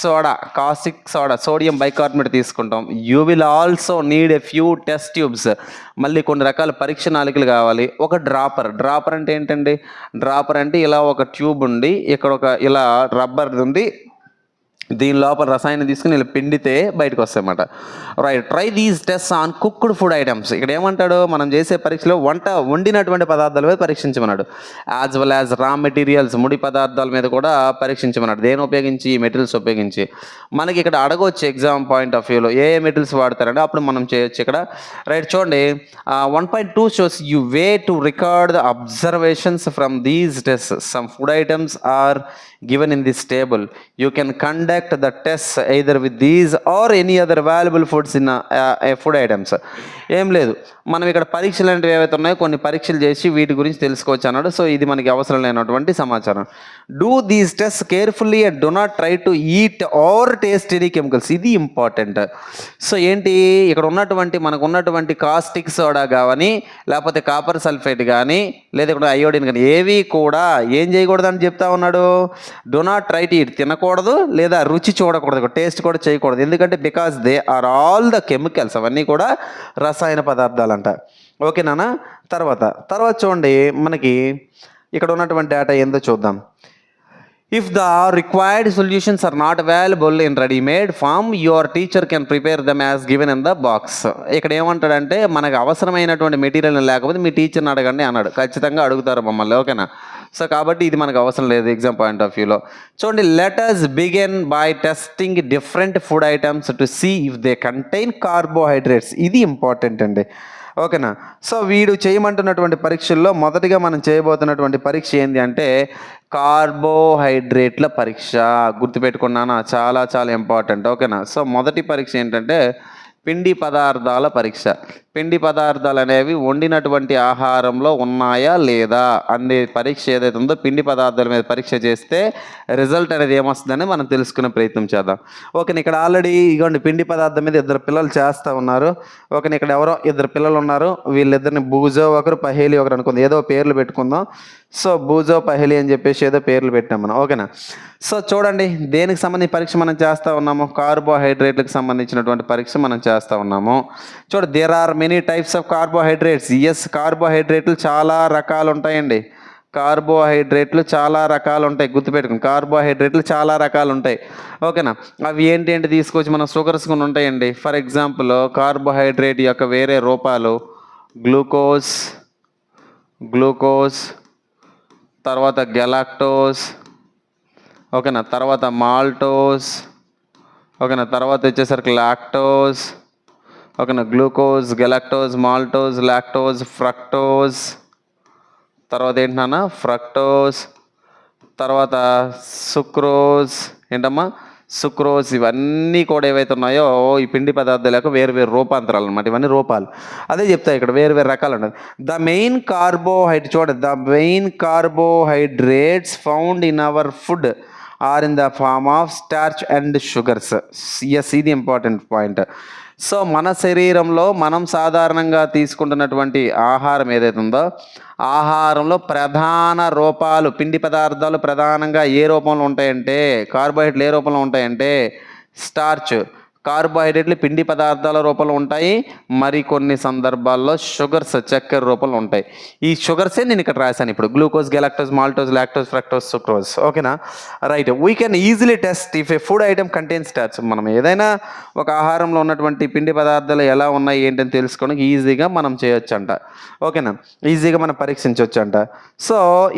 సోడా, సోడియం బైకార్బోనేట్ తీసుకుంటాం. You will also need a few test tubes. మళ్ళీ కొన్ని రకాల పరీక్ష నాళికలు కావాలి. ఒక డ్రాపర్ అంటే ఏంటండి, డ్రాపర్ అంటే ఇలా ఒక ట్యూబ్ ఉండి ఇక్కడ ఒక ఇలా రబ్బర్ ఉంది, దీని లోపల రసాయనం తీసుకుని ఇలా పిండితే బయటకు వస్తాయన్నమాట. Right, try these test on cooked food items. ఇక్కడ ఏమంటాడు, మనం చేసే పరీక్షలో వండినటువంటి పదార్థాల మీద పరీక్షించమన్నాడు. As well as raw materials, ముడి పదార్థాల మీద కూడా పరీక్షించమన్నాడు. దేని ఉపయోగించి, ఈ మెటీరియల్స్ ఉపయోగించి. మనకి ఇక్కడ అడగవచ్చు ఎగ్జామ్ పాయింట్ ఆఫ్ వ్యూలో ఏ మెటీరియల్స్ వాడతారంటే అప్పుడు మనం చేయొచ్చు ఇక్కడ. రైట్, చూడండి 1.2 shows you way to record the observations from these test. Some food items are given in this table. You can conduct the tests either with these or any other valuable foods in food items. ఏం లేదు, మనం ఇక్కడ పరీక్షలు అంటే ఏవైతే ఉన్నాయో కొన్ని పరీక్షలు చేసి వీటి గురించి తెలుసుకోవచ్చు అన్నాడు. సో ఇది మనకి అవసరం లేనటువంటి సమాచారం. Do these test carefully and do not try to eat or taste any chemicals. ఇది ఇంపార్టెంట్. సో ఏంటి, ఇక్కడ ఉన్నటువంటి మనకు ఉన్నటువంటి కాస్టిక్ సోడా కానీ లేకపోతే కాపర్ సల్ఫేట్ కానీ లేదా ఇక్కడ అయోడిన్ కానీ ఏవి కూడా ఏం చేయకూడదు అని చెప్తా ఉన్నాడు. Do not try to eat, తినకూడదు, లేదా రుచి చూడకూడదు, టేస్ట్ కూడా చేయకూడదు. ఎందుకంటే because they are all the chemicals, అవన్నీ కూడా రసాయన పదార్థాలంట. ఓకేనా, తర్వాత చూడండి మనకి ఇక్కడ ఉన్నటువంటి డేటా ఏందో చూద్దాం. If the required solutions are not available in readymade form, your teacher can prepare them as given in the box. ఇక్కడ ఏమంటాడంటే మనకు అవసరమైనటువంటి మెటీరియల్ లేకపోతే మీ టీచర్ని అడగండి అన్నాడు. ఖచ్చితంగా అడుగుతారు మమ్మల్ని. ఓకేనా, సో కాబట్టి ఇది మనకు అవసరం లేదు ఎగ్జామ్ పాయింట్ ఆఫ్ వ్యూలో. చూడండి, let us begin by testing different food items to see if they contain carbohydrates. ఇది ఇంపార్టెంట్ అండి, ఓకేనా. సో వీడు చేయమంటున్నటువంటి పరీక్షల్లో మొదటిగా మనం చేయబోతున్నటువంటి పరీక్ష ఏంటి అంటే కార్బోహైడ్రేట్ల పరీక్ష. గుర్తుపెట్టుకున్నానా, చాలా చాలా ఇంపార్టెంట్, ఓకేనా. సో మొదటి పరీక్ష ఏంటంటే పిండి పదార్థాల పరీక్ష. పిండి పదార్థాలు అనేవి వండినటువంటి ఆహారంలో ఉన్నాయా లేదా అనే పరీక్ష ఏదైతే ఉందో పిండి పదార్థాల మీద పరీక్ష చేస్తే రిజల్ట్ అనేది ఏమొస్తుందని మనం తెలుసుకునే ప్రయత్నం చేద్దాం. ఓకే, ఇక్కడ ఆల్రెడీ ఇగోండి పిండి పదార్థం మీద ఇద్దరు పిల్లలు చేస్తూ ఉన్నారు. ఓకే, ఇక్కడ ఎవరో ఇద్దరు పిల్లలు ఉన్నారు. వీళ్ళిద్దరిని బూజో ఒకరు పహేలి ఒకరు అనుకుందాం, ఏదో పేర్లు పెట్టుకుందాం. సో బూజో పహేలి అని చెప్పేసి ఏదో పేర్లు పెట్టాం మనం, ఓకేనా. సో చూడండి, దేనికి సంబంధించి పరీక్ష మనం చేస్తూ ఉన్నాము, కార్బోహైడ్రేట్లకు సంబంధించినటువంటి పరీక్ష మనం చేస్తూ ఉన్నాము. చూడ, there are many types of carbohydrates. Yes, కార్బోహైడ్రేట్లు చాలా రకాలు ఉంటాయండి. కార్బోహైడ్రేట్లు చాలా రకాలు ఉంటాయి, గుర్తుపెట్టుకుని. కార్బోహైడ్రేట్లు చాలా రకాలు ఉంటాయి, ఓకేనా. అవి ఏంటి తీసుకొచ్చి మనం షుగర్స్ కొన్ని ఉంటాయండి. ఫర్ ఎగ్జాంపుల్, కార్బోహైడ్రేట్ యొక్క వేరే రూపాలు గ్లూకోజ్, తర్వాత గెలాక్టోస్, ఓకేనా, తర్వాత మాల్టోస్, ఓకేనా, తర్వాత వచ్చేసరికి లాక్టోస్, ఓకేనా, glucose, galactose, maltose, lactose, fructose, తర్వాత ఏంటన్నా ఫ్రక్టోస్, తర్వాత సుక్రోజ్, ఏంటమ్మా సుక్రోజ్. ఇవన్నీ కూడా ఏవైతే ఉన్నాయో ఈ పిండి పదార్థాల యొక్క వేరు వేరు రూపాంతరాలు అనమాట. ఇవన్నీ రూపాలు అదే చెప్తాయి ఇక్కడ, వేరు వేరు రకాలు ఉంటుంది. ద మెయిన్ కార్బోహైడ్రేట్, చూడండి, the main carbohydrates found in our food are in the form of starch and sugars. Yes, ఇది ఇంపార్టెంట్ పాయింట్. సో మన శరీరంలో మనం సాధారణంగా తీసుకుంటున్నటువంటి ఆహారం ఏదైతే ఉందో ఆహారంలో ప్రధాన రూపాలు పిండి పదార్థాలు ప్రధానంగా ఏ రూపంలో ఉంటాయంటే, కార్బోహైడ్రేట్లు ఏ రూపంలో ఉంటాయంటే స్టార్చ్. కార్బోహైడ్రేట్లు పిండి పదార్థాల రూపంలో ఉంటాయి, మరికొన్ని సందర్భాల్లో షుగర్స్ చక్కెర రూపంలో ఉంటాయి. ఈ షుగర్సే నేను ఇక్కడ రాశాను ఇప్పుడు, glucose, galactose, maltose, lactose, fructose, sucrose, ఓకేనా. Right, we can easily test if a food item contains starch. మనం ఏదైనా ఒక ఆహారంలో ఉన్నటువంటి పిండి పదార్థాలు ఎలా ఉన్నాయి ఏంటని తెలుసుకోవడానికి ఈజీగా మనం చేయొచ్చంట, ఓకేనా. ఈజీగా మనం పరీక్షించవచ్చంట. సో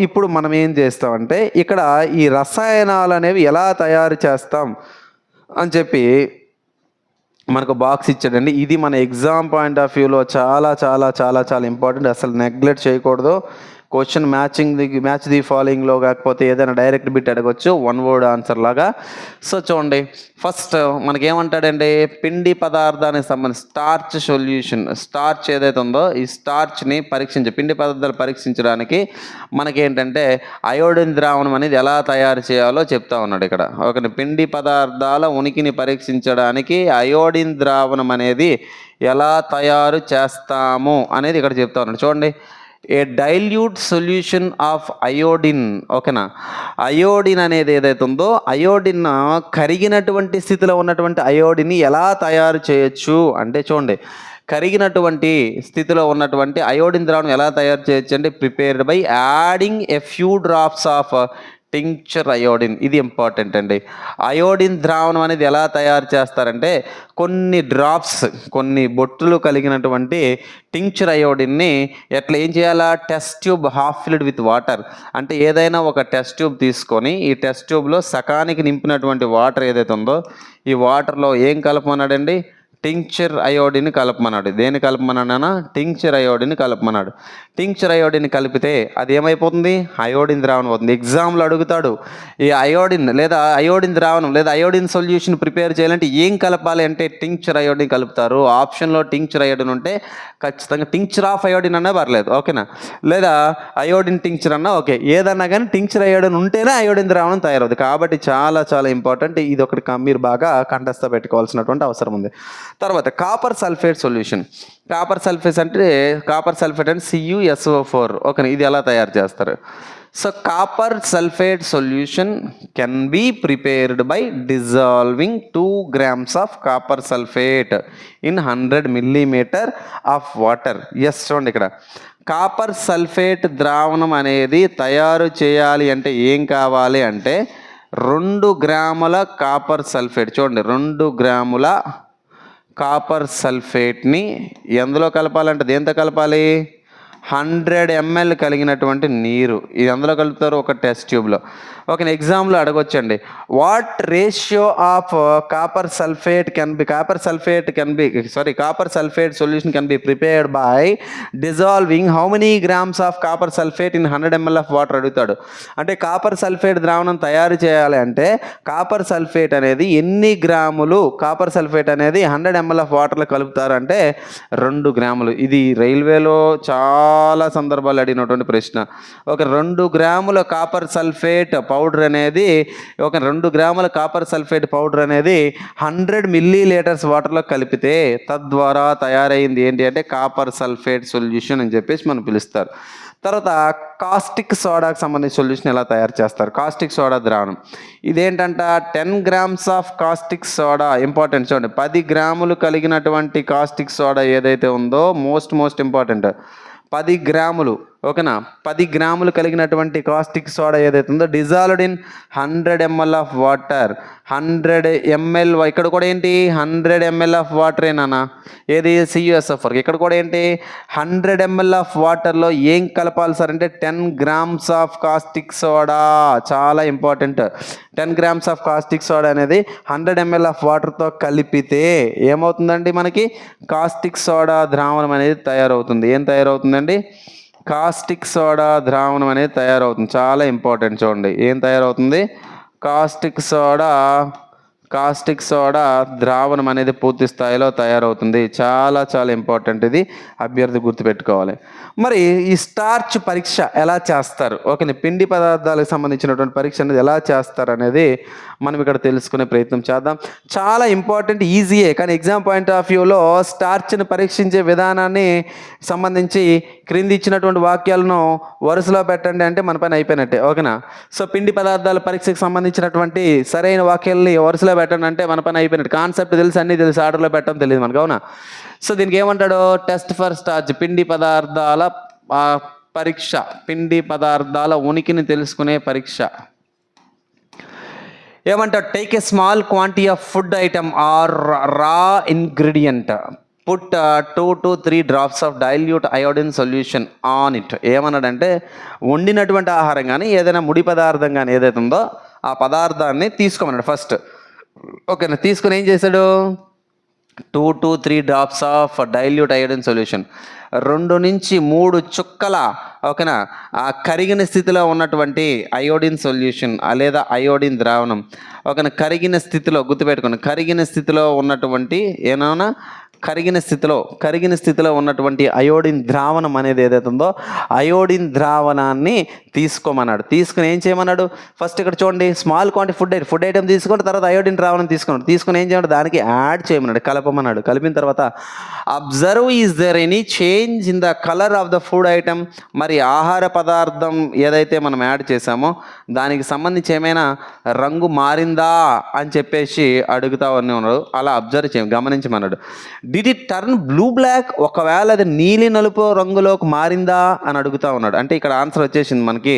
ఇప్పుడు మనం ఏం చేస్తామంటే ఇక్కడ ఈ రసాయనాలు అనేవి ఎలా తయారు చేస్తాం అని చెప్పి మనకు బాక్స్ ఇచ్చాడండి. ఇది మన ఎగ్జామ్ పాయింట్ ఆఫ్ వ్యూలో చాలా చాలా చాలా చాలా ఇంపార్టెంట్, అసలు నెగ్లెక్ట్ చేయకూడదు. క్వశ్చన్ మ్యాచ్ ది ఫాలోయింగ్లో కాకపోతే ఏదైనా డైరెక్ట్ బిట్ అడగవచ్చు, వన్ వర్డ్ ఆన్సర్ లాగా. సో చూడండి, ఫస్ట్ మనకేమంటాడండి, పిండి పదార్థానికి సంబంధించి స్టార్చ్ సొల్యూషన్. స్టార్చ్ ఏదైతే ఉందో ఈ స్టార్చ్ని పిండి పదార్థాలు పరీక్షించడానికి మనకేంటంటే అయోడిన్ ద్రావణం అనేది ఎలా తయారు చేయాలో చెప్తా ఉన్నాడు ఇక్కడ, ఓకే. పిండి పదార్థాల ఉనికిని పరీక్షించడానికి అయోడిన్ ద్రావణం అనేది ఎలా తయారు చేస్తాము అనేది ఇక్కడ చెప్తా ఉన్నాడు. చూడండి, ఏ డైల్యూట్ సొల్యూషన్ ఆఫ్ అయోడిన్, ఓకేనా. అయోడిన్ అనేది ఏదైతే ఉందో అయోడిన్ కరిగినటువంటి స్థితిలో ఉన్నటువంటి అయోడిన్ని ఎలా తయారు చేయొచ్చు అంటే, చూడండి, కరిగినటువంటి స్థితిలో ఉన్నటువంటి అయోడిన్ ద్రావణం ఎలా తయారు చేయొచ్చు అంటే prepared by adding a few drops of tincture iodine. ఇది ఇంపార్టెంట్ అండి. అయోడిన్ ద్రావణం అనేది ఎలా తయారు చేస్తారంటే కొన్ని డ్రాప్స్, కొన్ని బొట్టులు కలిగినటువంటి టింక్చర్ అయోడిన్ని ఎట్లా ఏం చేయాలా, test tube half filled with water. అంటే ఏదైనా ఒక టెస్ట్ ట్యూబ్ తీసుకొని ఈ టెస్ట్ ట్యూబ్లో సకానికి నింపినటువంటి వాటర్ ఏదైతే ఉందో ఈ వాటర్లో ఏం కలపమన్నాడండి, టింక్చర్ అయోడిన్ కలపమన్నాడు. దేని కలపమన్నాడన్నా, టింక్చర్ అయోడిన్ కలపమన్నాడు. టింక్చర్ అయోడిన్ కలిపితే అది ఏమైపోతుంది, అయోడిన్ ద్రావణం అవుతుంది. ఎగ్జామ్లో అడుగుతాడు, ఈ అయోడిన్ లేదా అయోడిన్ ద్రావణం లేదా అయోడిన్ సొల్యూషన్ ప్రిపేర్ చేయాలంటే ఏం కలపాలి అంటే టింక్చర్ అయోడిన్ కలుపుతారు. ఆప్షన్లో టింక్చర్ అయోడిన్ ఉంటే ఖచ్చితంగా టింక్చర్ ఆఫ్ అయోడిన్ అన్నా పర్లేదు, ఓకేనా. లేదా అయోడిన్ టింక్చర్ అన్నా ఓకే, ఏదన్నా కానీ టింక్చర్ అయోడిన్ ఉంటేనే అయోడిన్ ద్రావణం తయారవుతుంది. కాబట్టి చాలా చాలా ఇంపార్టెంట్, ఇది ఒకటి మీరు బాగా కంఠస్థ పెట్టుకోవాల్సినటువంటి అవసరం ఉంది. తర్వాత copper sulphate solution. Copper sulphate అంటే CuSO4, ఓకే. ఇది ఎలా తయారు చేస్తారు? So copper sulphate solution can be prepared by dissolving 2 grams of copper sulphate in 100 millimeter of water. Yes, చూడండి, ఇక్కడ కాపర్ సల్ఫేట్ ద్రావణం అనేది తయారు చేయాలి అంటే ఏం కావాలి అంటే 2 grams కాపర్ సల్ఫేట్. చూడండి, 2 grams కాపర్ సల్ఫేట్ని ఎందులో కలపాలంటే దేంతో కలపాలి, 100 ml కలిగినటువంటి నీరు, ఇది అందులో కలుపుతారు ఒక టెస్ట్ ట్యూబ్లో. ఒక ఎగ్జామ్లో అడగొచ్చండి, what ratio of copper sulphate solution can be prepared by dissolving how many grams of copper sulphate in 100 ml of water అడుగుతాడు. అంటే కాపర్ సల్ఫేట్ ద్రావణం తయారు చేయాలి అంటే కాపర్ సల్ఫేట్ అనేది ఎన్ని గ్రాములు కాపర్ సల్ఫేట్ అనేది 100 ml ఆఫ్ వాటర్లో కలుపుతారు అంటే 2 గ్రాములు. ఇది రైల్వేలో చాలా సందర్భాలు అడిగినటువంటి ప్రశ్న. ఒక 2 గ్రాముల కాపర్ సల్ఫేట్ పౌడర్ అనేది 2 గ్రాముల కాపర్ సల్ఫేట్ పౌడర్ అనేది 100 ml వాటర్లో కలిపితే తద్వారా తయారైంది ఏంటి అంటే కాపర్ సల్ఫేట్ సొల్యూషన్ అని చెప్పేసి మనం పిలుస్తారు. తర్వాత కాస్టిక్ సోడాకి సంబంధించిన సొల్యూషన్ ఎలా తయారు చేస్తారు? కాస్టిక్ సోడా ద్రావణం ఇదేంటంట, 10 grams of caustic soda, important చూడండి, 10 గ్రాములు కలిగినటువంటి కాస్టిక్ సోడా ఏదైతే ఉందో మోస్ట్ ఇంపార్టెంట్, 10 గ్రాములు, ఓకేనా, 10 గ్రాములు కలిగినటువంటి కాస్టిక్ సోడా ఏదైతే ఉందో dissolved in 100 ml of water, 100 ml, ఇక్కడ కూడా ఏంటి 100 ml ఆఫ్ వాటర్ ఏనా, ఏది CuSO4, ఇక్కడ కూడా ఏంటి 100 ml ఆఫ్ వాటర్లో ఏం కలపాలి సార్ అంటే 10 grams ఆఫ్ కాస్టిక్ సోడా. చాలా important, 10 grams of caustic soda అనేది 100 ml ఆఫ్ వాటర్తో కలిపితే ఏమవుతుందండి, మనకి కాస్టిక్ సోడా ద్రావణం అనేది తయారవుతుంది. ఏం తయారవుతుందండి? కాస్టిక్ సోడా ద్రావణం అనేది తయారవుతుంది. చాలా ఇంపార్టెంట్ చూడండి, ఏం తయారవుతుంది? కాస్టిక్ సోడా ద్రావణం అనేది పూర్తి స్థాయిలో తయారవుతుంది. చాలా ఇంపార్టెంట్, ఇది అభ్యర్థి గుర్తుపెట్టుకోవాలి. మరి ఈ స్టార్చ్ పరీక్ష ఎలా చేస్తారు? ఓకే, పిండి పదార్థాలకు సంబంధించినటువంటి పరీక్ష అనేది ఎలా చేస్తారు అనేది మనం ఇక్కడ తెలుసుకునే ప్రయత్నం చేద్దాం. చాలా ఇంపార్టెంట్, ఈజీయే, కానీ ఎగ్జామ్ పాయింట్ ఆఫ్ వ్యూలో స్టార్చ్ని పరీక్షించే విధానాన్ని సంబంధించి క్రింది ఇచ్చినటువంటి వాక్యాలను వరుసలో పెట్టండి అంటే మన పని అయిపోయినట్టే, ఓకేనా. సో పిండి పదార్థాల పరీక్షకు సంబంధించినటువంటి సరైన వాక్యాలని వరుసలో పెట్టండి అంటే మన పని అయిపోయినట్టు. కాన్సెప్ట్ తెలుసు, అన్నీ తెలుసు, ఆర్డర్లో పెట్టడం తెలియదు మనకు, అవునా. సో దీనికి ఏమంటాడు? టెస్ట్ ఫర్ స్టార్చ్, పిండి పదార్థాల పరీక్ష, పిండి పదార్థాల ఉనికిని తెలుసుకునే పరీక్ష. ఏమంటారు? Take a small quantity of food item or raw ingredient, put 2 to 3 drops of dilute iodine solution on it. ఏమన్నాడంటే వండినటువంటి ఆహారం కానీ ఏదైనా ముడి పదార్థం కానీ ఏదైతే ఉందో ఆ పదార్థాన్ని తీసుకోమన్నాడు ఫస్ట్, ఓకేనా. తీసుకుని ఏం చేశాడు? 2 to 3 drops of dilute iodine solution, 2 నుంచి 3 చుక్కల, ఓకేనా, ఆ కరిగిన స్థితిలో ఉన్నటువంటి అయోడిన్ సొల్యూషన్ లేదా అయోడిన్ ద్రావణం, ఓకేనా. కరిగిన స్థితిలో గుర్తుపెట్టుకోండి, కరిగిన స్థితిలో ఉన్నటువంటి ఏమైనా కరిగిన స్థితిలో ఉన్నటువంటి అయోడిన్ ద్రావణం అనేది ఏదైతే ఉందో అయోడిన్ ద్రావణాన్ని తీసుకోమన్నాడు. తీసుకుని ఏం చేయమన్నాడు? ఫస్ట్ ఇక్కడ చూడండి, స్మాల్ క్వాంటిటీ ఫుడ్ ఐటమ్ తీసుకుంటే తర్వాత అయోడిన్ ద్రావణం తీసుకుని ఏం చేయమన్నాడు? దానికి యాడ్ చేయమన్నాడు, కలపమన్నాడు. కలిపిన తర్వాత observe is there any change in the colour of the food item. మరి ఆహార పదార్థం ఏదైతే మనం యాడ్ చేసామో దానికి సంబంధించి ఏమైనా రంగు మారిందా అని చెప్పేసి అడుగుతా ఉన్నాడు. అలా అబ్జర్వ్ గమనించమన్నాడు. Did it turn blue black, ఒకవేళ అది నీలి నలుపు రంగులోకి మారిందా అని అడుగుతా ఉన్నాడు. అంటే ఇక్కడ ఆన్సర్ వచ్చేసింది మనకి,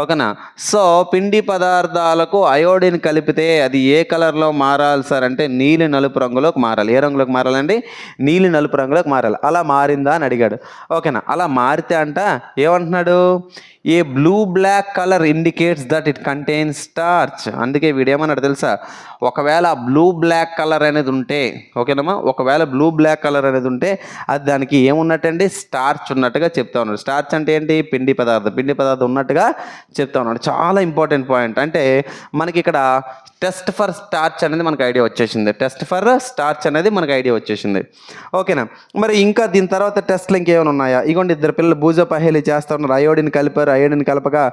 ఓకేనా. సో పిండి పదార్థాలకు అయోడిన్ కలిపితే అది ఏ కలర్లో మారాలి సార్ అంటే నీలి నలుపు రంగులోకి మారాలి. ఏ రంగులోకి మారాలండి? నీలి నలుపు రంగులోకి మారాలి. అలా మారిందా అని అడిగాడు, ఓకేనా. అలా మారితే అంట ఏమంటున్నాడు? A blue black colour indicates that it contains starch. అందుకే వీడేమన్నాడు తెలుసా? ఒకవేళ బ్లూ బ్లాక్ కలర్ అనేది ఉంటే, ఓకేనమ్మా, ఒకవేళ బ్లూ బ్లాక్ కలర్ అనేది ఉంటే అది దానికి ఏమున్నట్టండి? స్టార్చ్ ఉన్నట్టుగా చెప్తా ఉన్నాడు. స్టార్చ్ అంటే ఏంటి? పిండి పదార్థం ఉన్నట్టుగా చెప్తా ఉన్నాడు. చాలా ఇంపార్టెంట్ పాయింట్. అంటే మనకి ఇక్కడ టెస్ట్ ఫర్ స్టార్చ్ అనేది మనకు ఐడియా వచ్చేసింది. ఓకేనా. మరి ఇంకా దీని తర్వాత టెస్ట్లు ఇంకేమైనా ఉన్నాయా? ఇగోండి, 2 పిల్లలు బూజా పహేలి చేస్తూ ఉన్నారు. అయోడిన్ కలిపారు, అయోడిన్ కలపగా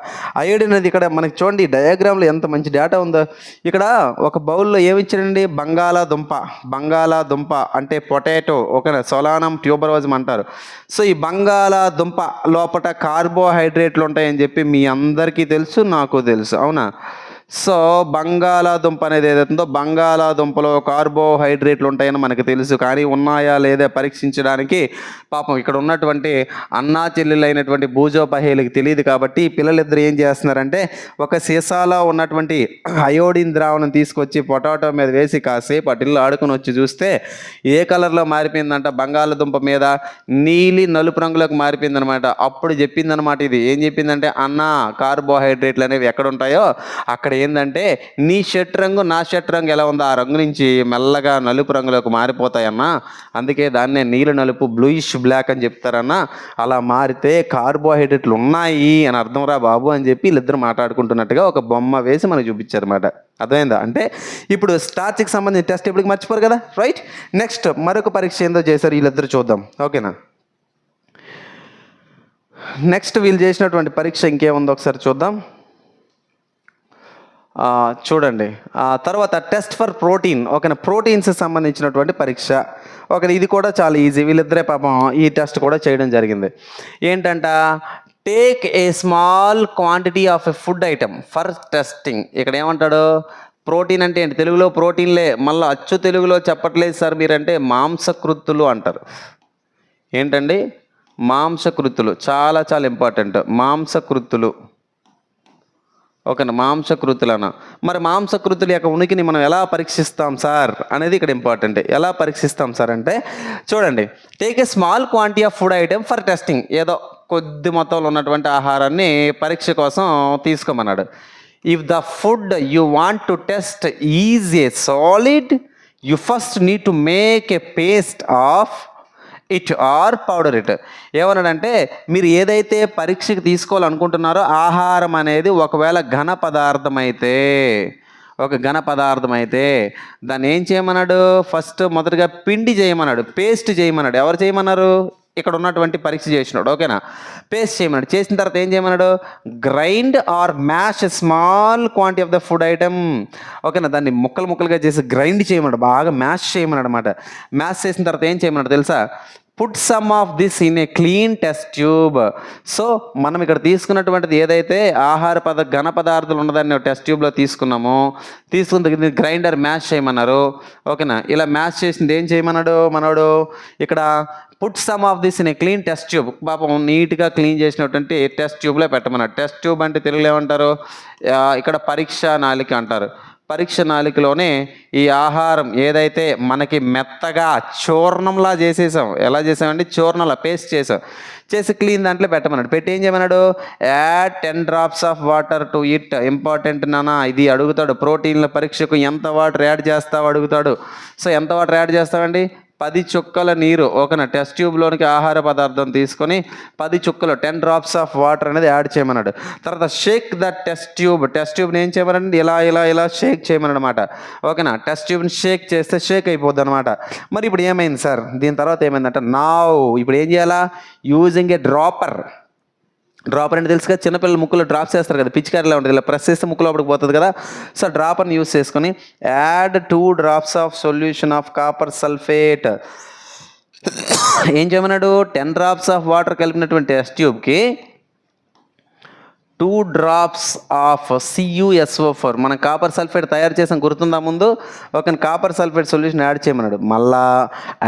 అయోడిన్ అనేది ఇక్కడ మనకి చూడండి డయాగ్రామ్లో ఎంత మంచి డేటా ఉందో. ఇక్కడ ఒక బౌల్లో ఏమిచ్చారండి? బంగాళాదుంప అంటే పొటాటో, ఓకేనా. సొలానం ట్యూబరోజం అంటారు. సో ఈ బంగాళాదుంప లోపల కార్బోహైడ్రేట్లు ఉంటాయని చెప్పి మీ అందరికీ తెలుసు, నాకు తెలుసు, అవునా. సో బంగాళాదుంప అనేది ఏదైతుందో బంగాళాదుంపలో కార్బోహైడ్రేట్లు ఉంటాయని మనకు తెలుసు, కానీ ఉన్నాయా లేదా పరీక్షించడానికి పాపం ఇక్కడ ఉన్నటువంటి అన్నా చెల్లెలైనటువంటి భూజోపహేలికి తెలియదు. కాబట్టి పిల్లలిద్దరు ఏం చేస్తున్నారంటే ఒక సీసాలో ఉన్నటువంటి అయోడిన్ ద్రావణం తీసుకొచ్చి పొటాటో మీద వేసి కాసేపు అటిల్లో ఆడుకుని వచ్చి చూస్తే ఏ కలర్లో మారిపోయిందంట, బంగాళాదుంప మీద నీలి నలుపు రంగులోకి మారిపోయిందనమాట. అప్పుడు చెప్పిందనమాట, ఇది ఏం చెప్పిందంటే, అన్న కార్బోహైడ్రేట్లు అనేవి ఎక్కడ ఉంటాయో అక్కడ ఏంటంటే నీ షర్ట్ రంగు నా షర్ట్ రంగు ఎలా ఉందో ఆ రంగు నుంచి మెల్లగా నలుపు రంగులోకి మారిపోతాయన్నా, అందుకే దాన్నే నీలి నలుపు బ్లూయిష్ బ్లాక్ అని చెప్తారన్నా. అలా మారితే కార్బోహైడ్రేట్లు ఉన్నాయి అని అర్థం రా బాబు అని చెప్పి వీళ్ళిద్దరు మాట్లాడుకుంటున్నట్టుగా ఒక బొమ్మ వేసి మనకు చూపించారు అనమాట. అర్థమైందా? అంటే ఇప్పుడు స్టార్చ్కి సంబంధించిన టెస్ట్ ఇప్పటికి మర్చిపోరు కదా, రైట్? నెక్స్ట్ మరొక పరీక్ష ఏందో చేశారు వీళ్ళిద్దరు, చూద్దాం. ఓకేనా? నెక్స్ట్ వీళ్ళు చేసినటువంటి పరీక్ష ఇంకేముందో ఒకసారి చూద్దాం. చూడండి. తర్వాత టెస్ట్ ఫర్ ప్రోటీన్, ఓకేనా, ప్రోటీన్స్ సంబంధించినటువంటి పరీక్ష. ఓకే, ఇది కూడా చాలా ఈజీ. వీళ్ళిద్దరే పాపం ఈ టెస్ట్ కూడా చేయడం జరిగింది. ఏంటంట, take a small quantity of a food item for testing. ఇక్కడ ఏమంటాడు, ప్రోటీన్ అంటే ఏంటి, తెలుగులో ప్రోటీన్లే, మళ్ళీ అచ్చు తెలుగులో చెప్పట్లేదు సార్ మీరంటే మాంసకృత్తులు అంటారు. ఏంటండి, మాంసకృత్తులు, చాలా చాలా ఇంపార్టెంట్. మాంసకృత్తులు, ఓకేనా, మాంసకృతులన. మరి మాంసకృతుల యొక్క ఉనికిని మనం ఎలా పరీక్షిస్తాం సార్ అనేది ఇక్కడ ఇంపార్టెంట్. ఎలా పరీక్షిస్తాం సార్ అంటే చూడండి, take a small quantity of food item for testing. ఏదో కొద్ది మొత్తంలో ఉన్నటువంటి ఆహారాన్ని పరీక్ష కోసం తీసుకోమన్నాడు. If the food you want to test is a solid, you first need to make a paste of it or powder it. ఏమన్నాడంటే, మీరు ఏదైతే పరీక్షకి తీసుకోవాలనుకుంటున్నారో ఆహారం అనేది ఒకవేళ ఘన పదార్థం అయితే, ఒక ఘన పదార్థం అయితే దాన్ని ఏం చేయమన్నాడు, ఫస్ట్ మొదటగా పిండి చేయమన్నాడు, పేస్ట్ చేయమన్నాడు. ఎవరు చేయమన్నారు, ఇక్కడ ఉన్నటువంటి పరీక్ష చేసినాడు. ఓకేనా, పేస్ట్ చేయమన్నాడు. చేసిన తర్వాత ఏం చేయమన్నాడు, grind or mash small quantity of the food item. ఓకేనా, దాన్ని ముక్కలు ముక్కలుగా చేసి గ్రైండ్ చేయమన్నాడు, బాగా మ్యాష్ చేయమన్నాడు అనమాట. మ్యాష్ చేసిన తర్వాత ఏం చేయమన్నాడు తెలుసా, put some of this in a clean test tube. So మనం ఇక్కడ తీసుకున్నటువంటిది ఏదైతే ఘన పదార్థాలు ఉన్నదాన్ని టెస్ట్ ట్యూబ్లో తీసుకున్నామో, తీసుకున్న గ్రైండర్ మ్యాష్ చేయమన్నారు. ఓకేనా, ఇలా మ్యాష్ చేసింది ఏం చేయమన్నాడు మనోడు, ఇక్కడ put some of this in a clean test tube. పాపం నీట్గా క్లీన్ చేసినటువంటి టెస్ట్ ట్యూబ్లో పెట్టమన్నాడు. టెస్ట్ ట్యూబ్ అంటే తెలుగులో ఏమంటారు, ఇక్కడ పరీక్ష నాళిక అంటారు. పరీక్ష నాళికలోనే ఈ ఆహారం ఏదైతే మనకి మెత్తగా చూర్ణంలా చేసేసాం, ఎలా చేసామండి, చూర్ణంలా పేస్ట్ చేసి క్లీన్ దాంట్లో పెట్టమన్నాడు. పెట్టి ఏం చేయమన్నాడు, add 10 drops of water to it. Important నానా, ఇది అడుగుతాడు ప్రోటీన్ల పరీక్షకు, ఎంత వాటర్ యాడ్ చేస్తావు అడుగుతాడు. సో ఎంత వాటర్ యాడ్ చేస్తావండి, 10 చుక్కల నీరు. ఓకేనా, టెస్ట్ ట్యూబ్లోనికి ఆహార పదార్థం తీసుకొని 10 చుక్కలు 10 drops ఆఫ్ వాటర్ అనేది యాడ్ చేయమన్నాడు. తర్వాత షేక్ ద టెస్ట్ ట్యూబ్ని ఏం చేయమన్నాడు, ఇలా ఇలా ఇలా షేక్ చేయమన్నాడు అనమాట. ఓకేనా, టెస్ట్ ట్యూబ్ని షేక్ చేస్తే షేక్ అయిపోద్ది అనమాట. మరి ఇప్పుడు ఏమైంది సార్, దీని తర్వాత ఏమైందంటే ఇప్పుడు ఏం చేయాలా, యూజింగ్ ఏ డ్రాపర్ అంటే తెలుసు కదా, చిన్నపిల్లలు ముక్కులో డ్రాప్స్ చేస్తారు కదా, పిచ్చికారిలా ఉంటుంది, ఇలా ప్రెస్ చేస్తే ముక్కు లోపలికి పోతుంది కదా. సో డ్రాపర్ని యూజ్ చేసుకొని add 2 drops of solution of copper sulphate. ఏం చేయమన్నాడు, 10 drops ఆఫ్ వాటర్ కలిపినటువంటి టెస్ట్ ట్యూబ్కి 2 drops ఆఫ్ CuSO4. మనం కాపర్ సల్ఫేట్ తయారు చేసాం, గుర్తుందా ముందు. ఒక కాపర్ సల్ఫేట్ సొల్యూషన్ యాడ్ చేయమన్నాడు. మళ్ళా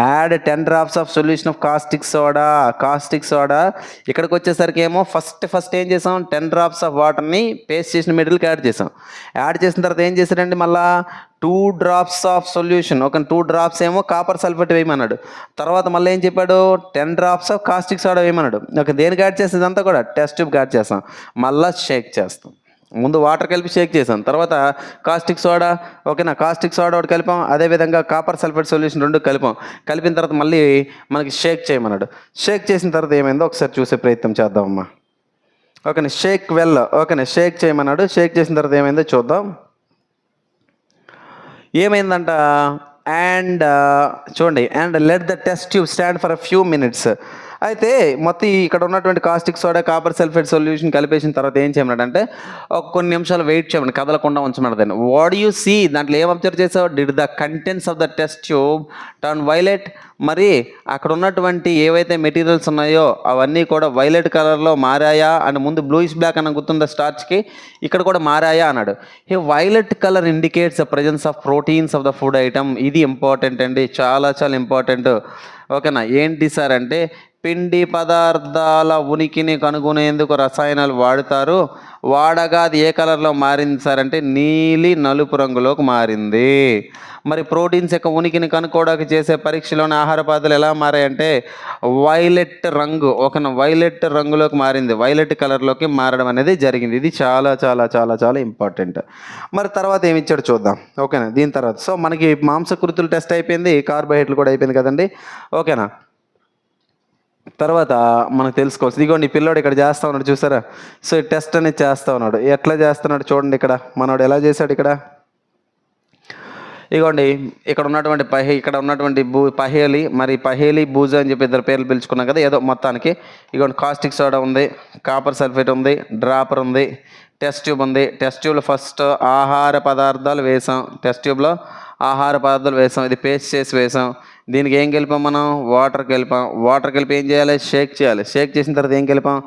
add 10 drops of solution of caustic soda. ఇక్కడికి వచ్చేసరికి ఏమో ఫస్ట్ ఏం చేసాం, 10 drops ఆఫ్ వాటర్ని పేస్ట్ చేసిన మెటీరియల్కి యాడ్ చేసిన తర్వాత ఏం చేశాడండి, మళ్ళా 2 drops ఆఫ్ సొల్యూషన్, ఒక 2 drops ఏమో కాపర్ సల్ఫేట్ వేయమన్నాడు. తర్వాత మళ్ళీ ఏం చెప్పాడు, 10 drops ఆఫ్ కాస్టిక్ సోడా వేయమన్నాడు. ఒక దేనికి యాడ్ చేసేది అంతా కూడా టెస్ట్ ట్యూబ్కి యాడ్ చేస్తాం, మళ్ళీ షేక్ చేస్తాం. ముందు వాటర్ కలిపి షేక్ చేసాం, తర్వాత కాస్టిక్ సోడా, ఓకేనా, కాస్టిక్ సోడా ఒకటి కలిపాం, అదేవిధంగా కాపర్ సల్ఫేట్ సొల్యూషన్ 2 కలిపిన తర్వాత మళ్ళీ మనకి షేక్ చేయమన్నాడు. షేక్ చేసిన తర్వాత ఏమైందో ఒకసారి చూసే ప్రయత్నం చేద్దామమ్మా. ఓకేనా, షేక్ చేయమన్నాడు. షేక్ చేసిన తర్వాత ఏమైందో చూద్దాం. ఏమైందంట, అండ్ చూడండి, and let the test tube stand for a few minutes. అయితే మొత్తం ఇక్కడ ఉన్నటువంటి caustic soda copper sulphate solution కలిపేసిన తర్వాత ఏం చేయమన్నాడంటే ఒక కొన్ని నిమిషాలు వెయిట్ చేయమని, కదలకుండా ఉంచమన్నదండి. వాట్ యూ సీ, దాంట్లో ఏం అబ్జర్వ్ చేసావు? Did the contents of the test tube turn violet? మరి అక్కడ ఉన్నటువంటి ఏవైతే మెటీరియల్స్ ఉన్నాయో అవన్నీ కూడా వైలెట్ కలర్లో మారాయా అని, ముందు బ్లూయిష్ బ్లాక్ అన్న గుర్తుందా స్టార్చ్కి, ఇక్కడ కూడా మారాయా అన్నాడు. ఈ violet colour indicates the presence of proteins of the food item. ఇది ఇంపార్టెంట్ అండి, చాలా చాలా ఇంపార్టెంట్. ఓకేనా? ఏంటి సార్ అంటే పిండి పదార్థాల ఉనికిని కనుగొనేందుకు రసాయనాలు వాడుతారు. వాడగా అది ఏ కలర్లో మారింది సార్ అంటే నీలి నలుపు రంగులోకి మారింది. మరి ప్రోటీన్స్ యొక్క ఉనికిని కనుక్కోవడానికి చేసే పరీక్షలోని ఆహార పదార్థాలు ఎలా మారాయంటే వైలెట్ రంగు, వైలెట్ రంగులోకి మారింది, వైలెట్ కలర్లోకి మారడం అనేది జరిగింది. ఇది చాలా చాలా చాలా చాలా ఇంపార్టెంట్. మరి తర్వాత ఏమి ఇచ్చాడు చూద్దాం. ఓకేనా? దీని తర్వాత సో మనకి మాంసకృతులు టెస్ట్ అయిపోయింది, కార్బోహైడ్రేట్లు కూడా అయిపోయింది కదండి. ఓకేనా? తర్వాత మనకు తెలుసుకోవచ్చు, ఇదిగోండి పిల్లోడు ఇక్కడ చేస్తా ఉన్నాడు చూసారా. సో ఈ టెస్ట్ అనేది చేస్తా ఉన్నాడు. ఎట్లా చేస్తున్నాడు చూడండి. ఇక్కడ మనోడు ఎలా చేశాడు, ఇక్కడ ఇదిగోండి ఇక్కడ ఉన్నటువంటి పహేలి, మరి పహేలి బూజా అని చెప్పి ఇద్దరు పేర్లు పిలుచుకున్నాం కదా. ఏదో మొత్తానికి ఇదిగోండి కాస్టిక్ సోడా ఉంది, కాపర్ సల్ఫేట్ ఉంది, డ్రాపర్ ఉంది, టెస్ట్ ట్యూబ్ ఉంది. టెస్ట్ ట్యూబ్లో ఫస్ట్ ఆహార పదార్థాలు వేసాం, టెస్ట్ ట్యూబ్లో ఆహార పదార్థాలు వేసాం, ఇది పేస్ట్ చేసి వేసాం. దీనికి ఏం కలిపాం మనం? వాటర్ కలిపాం. వాటర్ కలిపి ఏం చేయాలి? షేక్ చేయాలి. షేక్ చేసిన తర్వాత ఏం కలిపాం?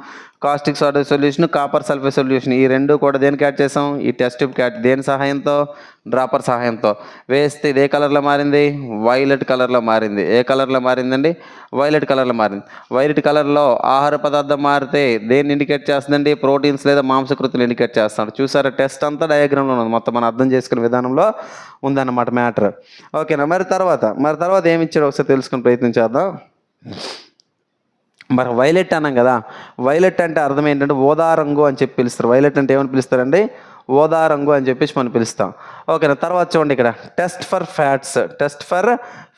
Caustic soda solution, copper sulphate solution. ఈ రెండు కూడా దేనికి యాడ్ చేసాం? ఈ టెస్ట్ ట్యూబ్కి యాడ్. దేని సహాయంతో? డ్రాపర్ సహాయంతో వేస్తే ఇది ఏ కలర్లో మారింది? వైలెట్ కలర్లో మారింది. ఏ కలర్లో మారిందండి? వైలెట్ కలర్లో మారింది. వైలెట్ కలర్లో ఆహార పదార్థం మారితే దేన్ని ఇండికేట్ చేస్తుందండి? ప్రోటీన్స్ లేదా మాంసకృతులు ఇండికేట్ చేస్తాడు. చూసారా? టెస్ట్ అంతా డయాగ్రామ్లో ఉంది, మొత్తం మనం అర్థం చేసుకునే విధానంలో ఉందన్నమాట మ్యాటర్. ఓకేనా? మరి తర్వాత ఏమి ఇచ్చాడో ఒకసారి తెలుసుకుని ప్రయత్నం చేద్దాం. మరి వైలెట్ అన్నాం కదా, వైలెట్ అంటే అర్థం ఏంటంటే ఓదా రంగు అని చెప్పి పిలుస్తారు. వైలెట్ అంటే ఏమని పిలుస్తారండి? ఓదా రంగు అని చెప్పేసి మనం పిలుస్తాం. ఓకేనా? తర్వాత చూడండి ఇక్కడ టెస్ట్ ఫర్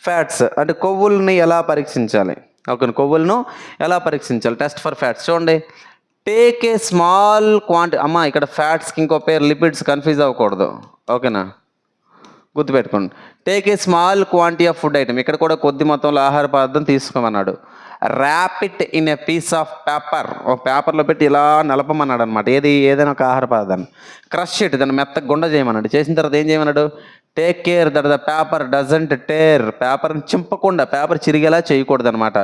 ఫ్యాట్స్ అంటే కొవ్వుల్ని ఎలా పరీక్షించాలి. ఓకే, కొవ్వులను ఎలా పరీక్షించాలి? టెస్ట్ ఫర్ ఫ్యాట్స్ చూడండి. టేక్ ఏ స్మాల్ క్వాంటిటీ, అమ్మా ఇక్కడ ఫ్యాట్స్కి ఇంకో పేరు లిపిడ్స్, కన్ఫ్యూజ్ అవ్వకూడదు. ఓకేనా? గుర్తుపెట్టుకోండి. Take a small quantity of food item, ఇక్కడ కూడా కొద్ది మొత్తంలో ఆహార పదార్థం తీసుకోమన్నాడు. Wrap it in a piece of paper, ఒక పేపర్లో పెట్టి ఇలా నలపమన్నాడు అనమాట. ఏదైనా ఒక ఆహార పదార్థాన్ని క్రష్ ఇట్, దాన్ని మెత్త గుండ చేయమన్నాడు. చేసిన తర్వాత ఏం చేయమన్నాడు? Take care that the paper doesn't tear, పేపర్ని చింపకుండా, పేపర్ చిరిగేలా చేయకూడదు అనమాట.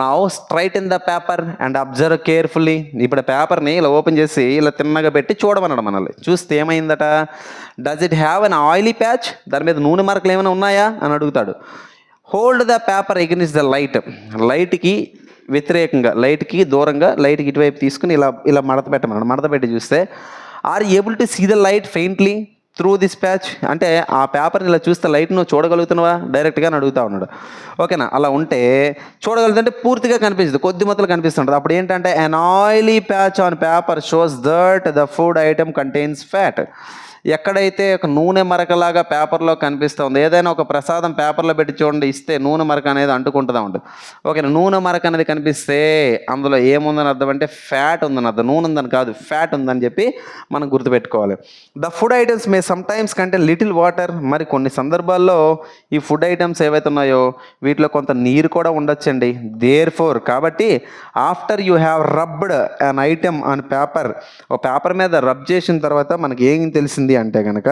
Now straight in the paper and observe carefully. ఇప్పుడు పేపర్ని ఇలా ఓపెన్ చేసి ఇలా తిన్నగా పెట్టి చూడమన్నాడు మనల్ని. చూస్తే ఏమైందట? Does it have an oily patch, దాని మీద నూనె మరకలు ఏమైనా ఉన్నాయా అని అడుగుతాడు. Hold the paper against the light, లైట్కి వ్యతిరేకంగా, లైట్కి దూరంగా, లైట్కి ఇటువైపు తీసుకుని ఇలా మడత పెట్టమన్నాడు. మడత పెట్టి చూస్తే are able to see the light faintly through this patch, అంటే ఆ పేపర్ని ఇలా చూస్తే లైట్ నువ్వు చూడగలుగుతున్నావా డైరెక్ట్గా అని అడుగుతా ఉన్నాడు. ఓకేనా? అలా ఉంటే చూడగలుగుతుంటే పూర్తిగా కనిపిస్తుంది, కొద్ది మొత్తంలో కనిపిస్తుంటుంది. అప్పుడు ఏంటంటే an oily patch on paper shows that the food item contains fat. ఎక్కడైతే ఒక నూనె మరకలాగా పేపర్లో కనిపిస్తుంది, ఏదైనా ఒక ప్రసాదం పేపర్లో పెట్టి చూడండి, ఇస్తే నూనె మరక అనేది అంటుకుంటుందా ఉంటుంది. ఓకే, నూనె మరక అనేది కనిపిస్తే అందులో ఏముందని అర్థం అంటే ఫ్యాట్ ఉందని అర్థం, నూనె ఉందని కాదు, ఫ్యాట్ ఉందని చెప్పి మనం గుర్తుపెట్టుకోవాలి. The food items May sometimes కంటే లిటిల్ వాటర్, మరి కొన్ని సందర్భాల్లో ఈ ఫుడ్ ఐటమ్స్ ఏవైతే ఉన్నాయో వీటిలో కొంత నీరు కూడా ఉండొచ్చండి. దేర్ ఫోర్, కాబట్టి after you have rubbed an item on paper, ఒక పేపర్ మీద రబ్ చేసిన తర్వాత మనకి ఏం తెలిసింది అంటే కనుక,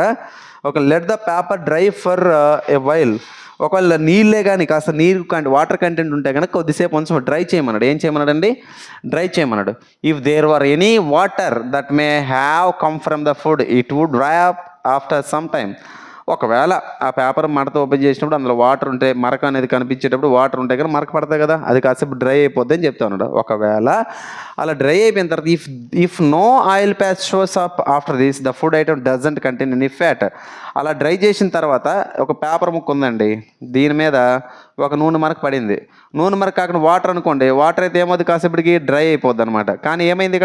ఒక let the paper dry for a while, ఒకవేళ నీళ్ళే కానీ కాస్త నీరు వాటర్ కంటెంట్ ఉంటే కనుక కొద్దిసేపు కొంచెం డ్రై చేయమన్నాడు. ఏం చేయమన్నాడు అండి? డ్రై చేయమన్నాడు. If there were any water that may have come from the food it would dry up after some time. ఒకవేళ ఆ పేపర్ మడత ఓపెన్ చేసినప్పుడు అందులో వాటర్ ఉంటే, మరక అనేది కనిపించేటప్పుడు వాటర్ ఉంటాయి కదా, మరక పడతాయి కదా, అది కాసేపు డ్రై అయిపోద్ది అని చెప్తా ఉన్నాడు. ఒకవేళ అలా డ్రై అయిపోయిన తర్వాత if no oil patch shows up after this the food item doesn't contain any fat. అలా డ్రై చేసిన తర్వాత ఒక పేపర్ ముక్క ఉందండి, దీని మీద ఒక నూనె మరక పడింది. నూనె మరక కాకుండా వాటర్ అనుకోండి, వాటర్ అయితే ఏమవుతుంది? కాసేపటికి డ్రై అయిపోద్ది అనమాట. కానీ ఏమైంది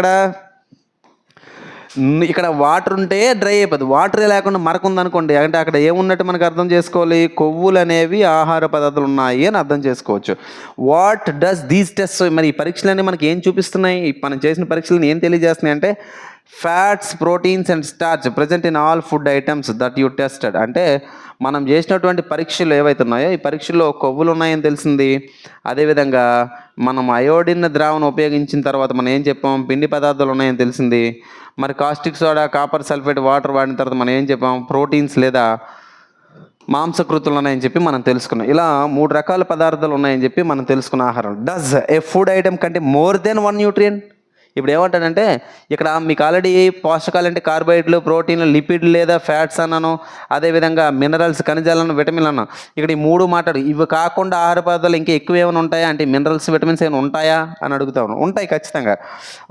ఇక్కడ వాటర్ ఉంటే డ్రై అయిపోద్ది, వాటర్ లేకుండా మరక ఉందనుకోండి, అంటే అక్కడ ఏమున్నట్టు మనకు అర్థం చేసుకోవాలి? కొవ్వులు అనేవి ఆహార పదార్థాలు ఉన్నాయి అని అర్థం చేసుకోవచ్చు. వాట్ డస్ దీస్ టెస్ట్, మరి ఈ పరీక్షలన్నీ మనకి ఏం చూపిస్తున్నాయి? మనం చేసిన పరీక్షలను ఏం తెలియజేస్తున్నాయి అంటే fats, proteins and starch present in all food items that you tested. అంటే మనం చేసినటువంటి పరీక్షలు ఏవైతే ఉన్నాయో ఈ పరీక్షల్లో కొవ్వులు ఉన్నాయని తెలిసింది. అదేవిధంగా మనం అయోడిన్ ద్రావణం ఉపయోగించిన తర్వాత మనం ఏం చెప్పాం, పిండి పదార్థాలు ఉన్నాయని తెలిసింది. మరి caustic soda, copper sulphate, water వాడిన తర్వాత మనం ఏం చెప్పాం, ప్రోటీన్స్ లేదా మాంసకృతులు ఉన్నాయని చెప్పి మనం తెలుసుకున్నాం. ఇలా 3 రకాల పదార్థాలు ఉన్నాయని చెప్పి మనం తెలుసుకున్న ఆహారం. డస్ ఏ ఫుడ్ ఐటమ్ కంటే మోర్ దెన్ 1 న్యూట్రియంట్? ఇప్పుడు ఏమంటాడంటే ఇక్కడ మీకు ఆల్రెడీ పోషకాలు అంటే కార్బోహైడ్రేట్లు, ప్రోటీన్లు, లిపిడ్ లేదా ఫ్యాట్స్ అన్నాను, అదేవిధంగా మినరల్స్, ఖనిజాలను, విటమిన్లు అన్నాను. ఇక్కడ ఈ 3 మాట్లాడు. ఇవి కాకుండా ఆహార పదార్థాలు ఇంకా ఎక్కువ ఏమైనా ఉంటాయా అంటే మినరల్స్, విటమిన్స్ ఏమైనా ఉంటాయా అని అడుగుతా ఉన్నాను. ఉంటాయి ఖచ్చితంగా.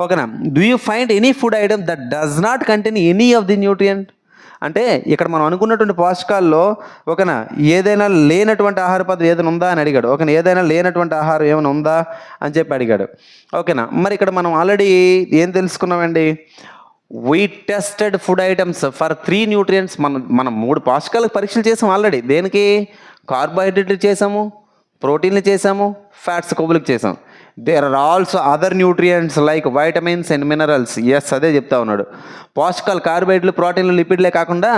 ఓకేనా. Do you find any food item that does not contain any of the nutrient? అంటే ఇక్కడ మనం అనుకున్నటువంటి పోషకాల్లో ఓకేనా ఏదైనా లేనటువంటి ఆహార పదార్థం ఏదైనా ఉందా అని అడిగాడు. ఓకేనా, ఏదైనా లేనటువంటి ఆహారం ఏమైనా ఉందా అని చెప్పి అడిగాడు. ఓకేనా, మరి ఇక్కడ మనం ఆల్రెడీ ఏం తెలుసుకున్నామండి, we tested food items for 3 nutrients. మనం 3 పోషకాలకు పరీక్షలు చేసాం ఆల్రెడీ. దేనికి? కార్బోహైడ్రేట్లు చేసాము, ప్రోటీన్లు చేసాము, ఫ్యాట్స్ కొవ్వులకు చేసాం. There are also other nutrients like vitamins and minerals. Yes, అదే చెప్తా ఉన్నాడు. పోషకాలు కార్బోహైడ్రేట్లు, ప్రోటీన్లు, లిపిడ్లే కాకుండా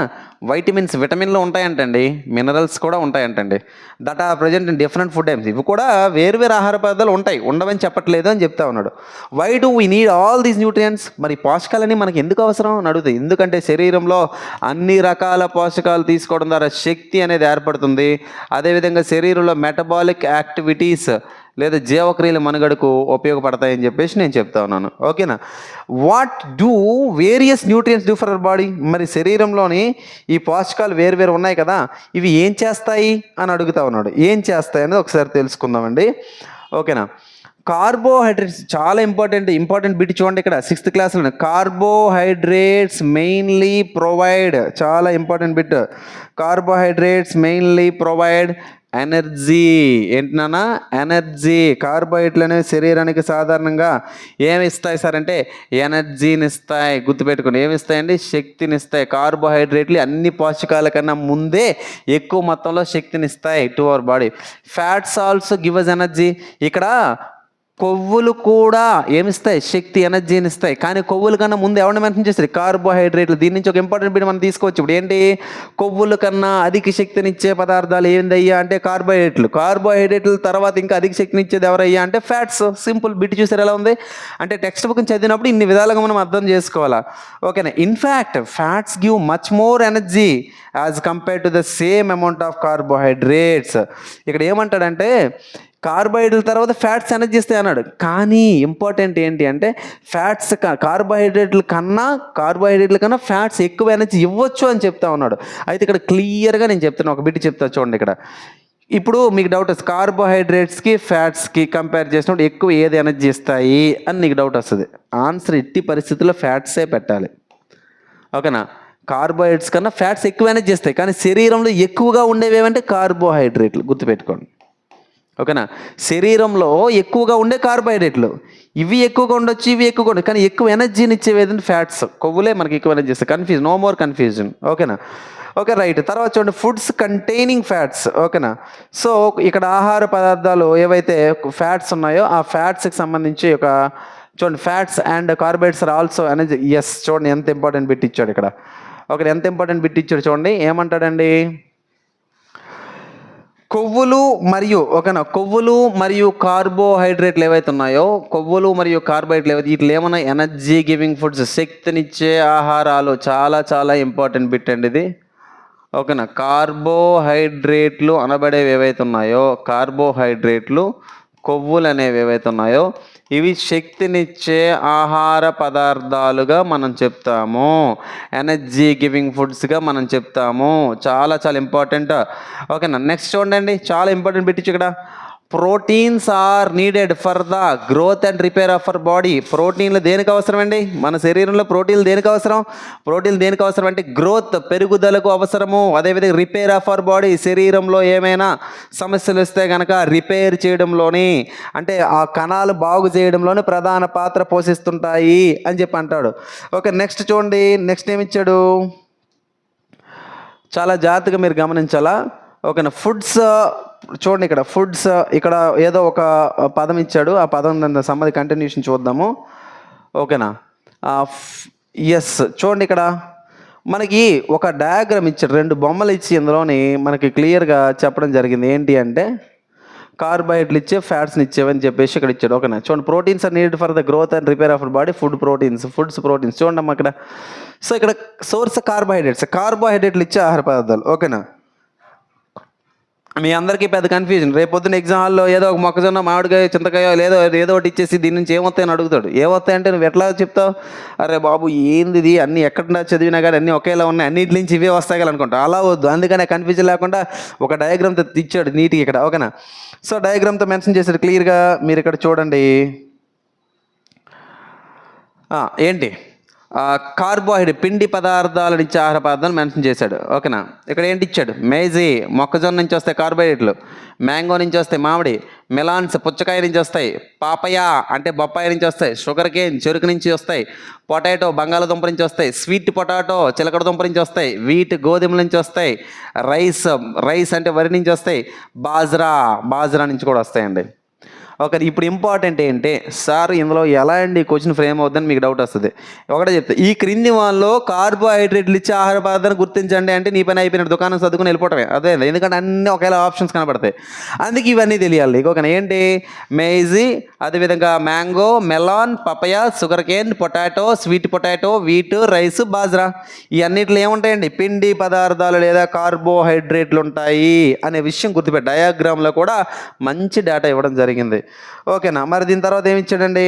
వైటమిన్స్, విటమిన్లు ఉంటాయంటండి, మినరల్స్ కూడా ఉంటాయంటండి. That are present in different food items. ఇవి కూడా వేరు ఆహార పదార్థాలు ఉంటాయి, ఉండవని చెప్పట్లేదు అని చెప్తా ఉన్నాడు. Why do we need all these nutrients? మరి పోషకాలని మనకి ఎందుకు అవసరం అని అడుగుతాయి. ఎందుకంటే శరీరంలో అన్ని రకాల పోషకాలు తీసుకోవడం ద్వారా శక్తి అనేది ఏర్పడుతుంది. అదేవిధంగా శరీరంలో మెటబాలిక్ యాక్టివిటీస్ లేదా జీవక్రియల మనుగడకు ఉపయోగపడతాయని చెప్పేసి నేను చెప్తా ఉన్నాను. ఓకేనా. What do various nutrients do for our body? మరి శరీరంలోని ఈ పోషకాలు వేరు ఉన్నాయి కదా, ఇవి ఏం చేస్తాయి అని అడుగుతా ఉన్నాడు. ఏం చేస్తాయి అనేది ఒకసారి తెలుసుకుందామండి. ఓకేనా. కార్బోహైడ్రేట్స్ చాలా ఇంపార్టెంట్ బిట్ చూడండి. ఇక్కడ 6th క్లాస్లో కార్బోహైడ్రేట్స్ మెయిన్లీ ప్రొవైడ్, చాలా important bit. Carbohydrates mainly provide energy. ఏంటన్నా? ఎనర్జీ. కార్బోహైడ్రేట్లు అనేవి శరీరానికి సాధారణంగా ఏమి ఇస్తాయి సార్ అంటే ఎనర్జీని ఇస్తాయి. గుర్తుపెట్టుకుని ఏమి ఇస్తాయండి? శక్తిని ఇస్తాయి. కార్బోహైడ్రేట్లు అన్ని పోషకాల కన్నా ముందే ఎక్కువ మొత్తంలో శక్తిని ఇస్తాయి to our body. Fats also give us energy. ఇక్కడ కొవ్వులు కూడా ఏమిస్తాయి? శక్తి, ఎనర్జీని ఇస్తాయి. కానీ కొవ్వుల కన్నా ముందు ఎవరిని మెన్షన్ చేస్తారు? కార్బోహైడ్రేట్లు. దీని నుంచి ఒక ఇంపార్టెంట్ బిట్ మనం తీసుకోవచ్చు. ఇప్పుడు ఏంటి? కొవ్వుల కన్నా అధిక శక్తినిచ్చే పదార్థాలు ఏందయ్యా అంటే కార్బోహైడ్రేట్లు. కార్బోహైడ్రేట్ల తర్వాత ఇంకా అధిక శక్తినిచ్చేది ఎవరయ్యా అంటే ఫ్యాట్స్. సింపుల్ బిట్ చూసారు ఎలా ఉంది అంటే టెక్స్ట్ బుక్ చదివినప్పుడు ఇన్ని విధాలుగా మనం అర్థం చేసుకోవాలా. ఓకేనా. In fact fats give much more energy as compared to the same amount of carbohydrates. ఇక్కడ ఏమంటాడంటే కార్బోహైడ్రేట్ల తర్వాత ఫ్యాట్స్ ఎనర్జీ ఇస్తాయి అన్నాడు. కానీ ఇంపార్టెంట్ ఏంటి అంటే ఫ్యాట్స్ కార్బోహైడ్రేట్ల కన్నా ఫ్యాట్స్ ఎక్కువ ఎనర్జీ ఇవ్వచ్చు అని చెప్తా ఉన్నాడు. అయితే ఇక్కడ క్లియర్గా నేను చెప్తాను, ఒక బిట్ చెప్తా చూడండి. ఇక్కడ ఇప్పుడు మీకు డౌట్ వస్తుంది, కార్బోహైడ్రేట్స్కి ఫ్యాట్స్కి కంపేర్ చేసినప్పుడు ఎక్కువ ఏది ఎనర్జీ ఇస్తాయి అని నీకు డౌట్ వస్తుంది. ఆన్సర్ ఎట్టి పరిస్థితుల్లో ఫ్యాట్సే పెట్టాలి. ఓకేనా. కార్బోహైడ్రేట్స్ కన్నా ఫ్యాట్స్ ఎక్కువ ఎనర్జీ ఇస్తాయి, కానీ శరీరంలో ఎక్కువగా ఉండేవి ఏమంటే కార్బోహైడ్రేట్లు. గుర్తుపెట్టుకోండి. ఓకేనా. శరీరంలో ఎక్కువగా ఉండే కార్బోహైడ్రేట్లు ఇవి ఎక్కువగా ఉండొచ్చు, ఇవి ఎక్కువగా ఉండొచ్చు, కానీ ఎక్కువ ఎనర్జీని ఇచ్చేవి ఏదంటే ఫ్యాట్స్. కొవ్వులే మనకి ఎక్కువ ఎనర్జీ ఇస్తాయి. No more confusion. ఓకేనా. Okay, right. తర్వాత చూడండి, ఫుడ్స్ కంటైనింగ్ ఫ్యాట్స్. ఓకేనా. సో ఇక్కడ ఆహార పదార్థాలు ఏవైతే ఫ్యాట్స్ ఉన్నాయో ఆ ఫ్యాట్స్కి సంబంధించి ఒక చూడండి, fats and carbohydrates are also energy. Yes, చూడండి ఎంత ఇంపార్టెంట్ బిట్ ఇచ్చాడు ఇక్కడ. ఓకే, ఎంత ఇంపార్టెంట్ బిట్ ఇచ్చాడు చూడండి. ఏమంటాడండి? కొవ్వులు మరియు కార్బోహైడ్రేట్లు ఏవైతే ఉన్నాయో, కొవ్వులు మరియు కార్బోహైడ్రేట్లు ఏవైతే వీటిలో ఏమన్నా ఎనర్జీ గివింగ్ ఫుడ్స్, శక్తినిచ్చే ఆహారాలు. చాలా చాలా ఇంపార్టెంట్ బిట్ అండి ఇది. ఓకేనా. కార్బోహైడ్రేట్లు అనబడేవి ఏవైతే ఉన్నాయో, కార్బోహైడ్రేట్లు, కొవ్వులు అనేవి ఏవైతే ఉన్నాయో ఇవి శక్తినిచ్చే ఆహార పదార్థాలుగా మనం చెప్తాము, ఎనర్జీ గివింగ్ ఫుడ్స్గా మనం చెప్తాము. చాలా చాలా ఇంపార్టెంట్. ఓకేనా. నెక్స్ట్ చూడండి, చాలా ఇంపార్టెంట్ బిట్ ఇక్కడ. Proteins are needed for the growth and repair of our body. ప్రోటీన్లు దేనికి అవసరం అండి? మన శరీరంలో ప్రోటీన్లు దేనికి అవసరం? ప్రోటీన్లు దేనికి అవసరం అంటే గ్రోత్, పెరుగుదలకు అవసరము. అదేవిధంగా రిపేర్ ఆఫ్ అవర్ బాడీ, శరీరంలో ఏమైనా సమస్యలు వస్తే కనుక రిపేర్ చేయడంలోని, అంటే ఆ కణాలు బాగు చేయడంలోనే ప్రధాన పాత్ర పోషిస్తుంటాయి అని చెప్పి అంటాడు. ఓకే, నెక్స్ట్ చూడండి. నెక్స్ట్ ఏమిచ్చాడు? చాలా జాగ్రత్తగా మీరు గమనించాలా. ఓకేనా. ఫుడ్స్ చూడండి. ఇక్కడ ఫుడ్స్, ఇక్కడ ఏదో ఒక పదం ఇచ్చాడు, ఆ పదం సంబంధి కంటిన్యూషన్ చూద్దాము. ఓకేనా. ఎస్, చూడండి ఇక్కడ మనకి ఒక డయాగ్రామ్ ఇచ్చాడు, 2 బొమ్మలు ఇచ్చి ఇందులోని మనకి క్లియర్గా చెప్పడం జరిగింది. ఏంటి అంటే కార్బోహైడ్రేట్లు ఇచ్చే, ఫ్యాట్స్ని ఇచ్చేవని చెప్పేసి ఇక్కడ ఇచ్చాడు. ఓకేనా, చూడండి, proteins are needed for the growth and repair of body, foods proteins. చూడండి అమ్మ ఇక్కడ. సో ఇక్కడ సోర్స్ కార్బోహైడ్రేట్లు ఇచ్చే ఆహార పదార్థాలు. ఓకేనా, మీ అందరికీ పెద్ద కన్ఫ్యూజన్. రేపు పొద్దున్న ఎగ్జామ్ హాల్లో ఏదో ఒక మొక్కజొన్న, మామిడికాయ, చింతకాయ ఏదో ఒకటి ఇచ్చేసి దీని నుంచి ఏమొస్తాయని అడుగుతాడు. ఏమొస్తాయంటే నువ్వు ఎట్లా చెప్తావు? అరే బాబు ఏంది ఇది, అన్నీ ఎక్కడ చదివినా కానీ అన్నీ ఒకేలా ఉన్నాయి, అన్నింటి నుంచి ఇవే వస్తాయి కదా అనుకుంటా. అలా వద్దు, అందుకనే కన్ఫ్యూజన్ లేకుండా ఒక డయాగ్రామ్తో ఇచ్చాడు నీట్గా ఇక్కడ. ఓకేనా, సో డయాగ్రామ్తో మెన్షన్ చేశాడు క్లియర్గా. మీరు ఇక్కడ చూడండి ఏంటి కార్బోహైడ్రేట్ పిండి పదార్థాల నుంచి ఆహార పదార్థాలు మెన్షన్ చేశాడు. ఓకేనా, ఇక్కడ ఏంటి ఇచ్చాడు? మేజీ మొక్కజొన్న నుంచి వస్తాయి కార్బోహైడ్రేట్లు, మ్యాంగో నుంచి వస్తాయి మామిడి, మెలాన్స్ పుచ్చకాయ నుంచి వస్తాయి, పాపయ అంటే బొప్పాయి నుంచి వస్తాయి, షుగర్ కేన్ చెరుకు నుంచి వస్తాయి, పొటాటో బంగాళదుంప నుంచి వస్తాయి, స్వీట్ పొటాటో చిలకడ దుంప నుంచి వస్తాయి, వీట్ గోధుమల నుంచి వస్తాయి, రైస్ అంటే వరి నుంచి వస్తాయి, బాజ్రా నుంచి కూడా వస్తాయండి. ఓకే, ఇప్పుడు ఇంపార్టెంట్ ఏంటి సార్ ఇందులో ఎలా అండి క్వశ్చన్ ఫ్రేమ్ అవుతుందని మీకు డౌట్ వస్తుంది. ఒకటే చెప్తా, ఈ క్రింది వాళ్ళలో కార్బోహైడ్రేట్లు ఇచ్చే ఆహార పదార్థాన్ని గుర్తించండి అంటే నీ పని అయిపోయినట్టు, దుకాణం చదువుకుని వెళ్ళిపోవటమే. అదే, ఎందుకంటే అన్ని ఒకేలా ఆప్షన్స్ కనబడతాయి, అందుకే ఇవన్నీ తెలియాలి. ఓకేనా, ఏంటి? మేజీ, అదేవిధంగా mango, melon, పపయ, sugar cane, potato, sweet potato, wheat, rice, bajra. ఈ అన్నిట్లో ఏముంటాయండి? పిండి పదార్థాలు లేదా కార్బోహైడ్రేట్లు ఉంటాయి అనే విషయం గుర్తుపెట్టి డయాగ్రామ్లో కూడా మంచి డేటా ఇవ్వడం జరిగింది. ఓకేనా, మరి దీని తర్వాత ఏమి ఇచ్చాడండి?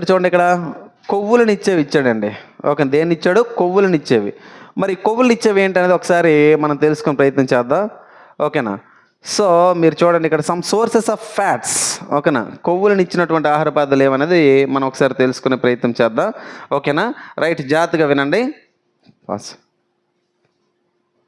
చూడండి ఇక్కడ కొవ్వులను ఇచ్చేవి ఇచ్చాడండి. ఓకే, దేన్ని ఇచ్చాడు? కొవ్వులను ఇచ్చేవి. మరి కొవ్వులు ఇచ్చేవి ఏంటనేది ఒకసారి మనం తెలుసుకునే ప్రయత్నం చేద్దాం. ఓకేనా, సో మీరు చూడండి ఇక్కడ సమ్ సోర్సెస్ ఆఫ్ ఫ్యాట్స్. ఓకేనా, కొవ్వులను ఇచ్చినటువంటి ఆహార పదార్థాలు ఏమనేది మనం ఒకసారి తెలుసుకునే ప్రయత్నం చేద్దాం. ఓకేనా, రైట్, జాగ్రత్తగా వినండి. పాస్.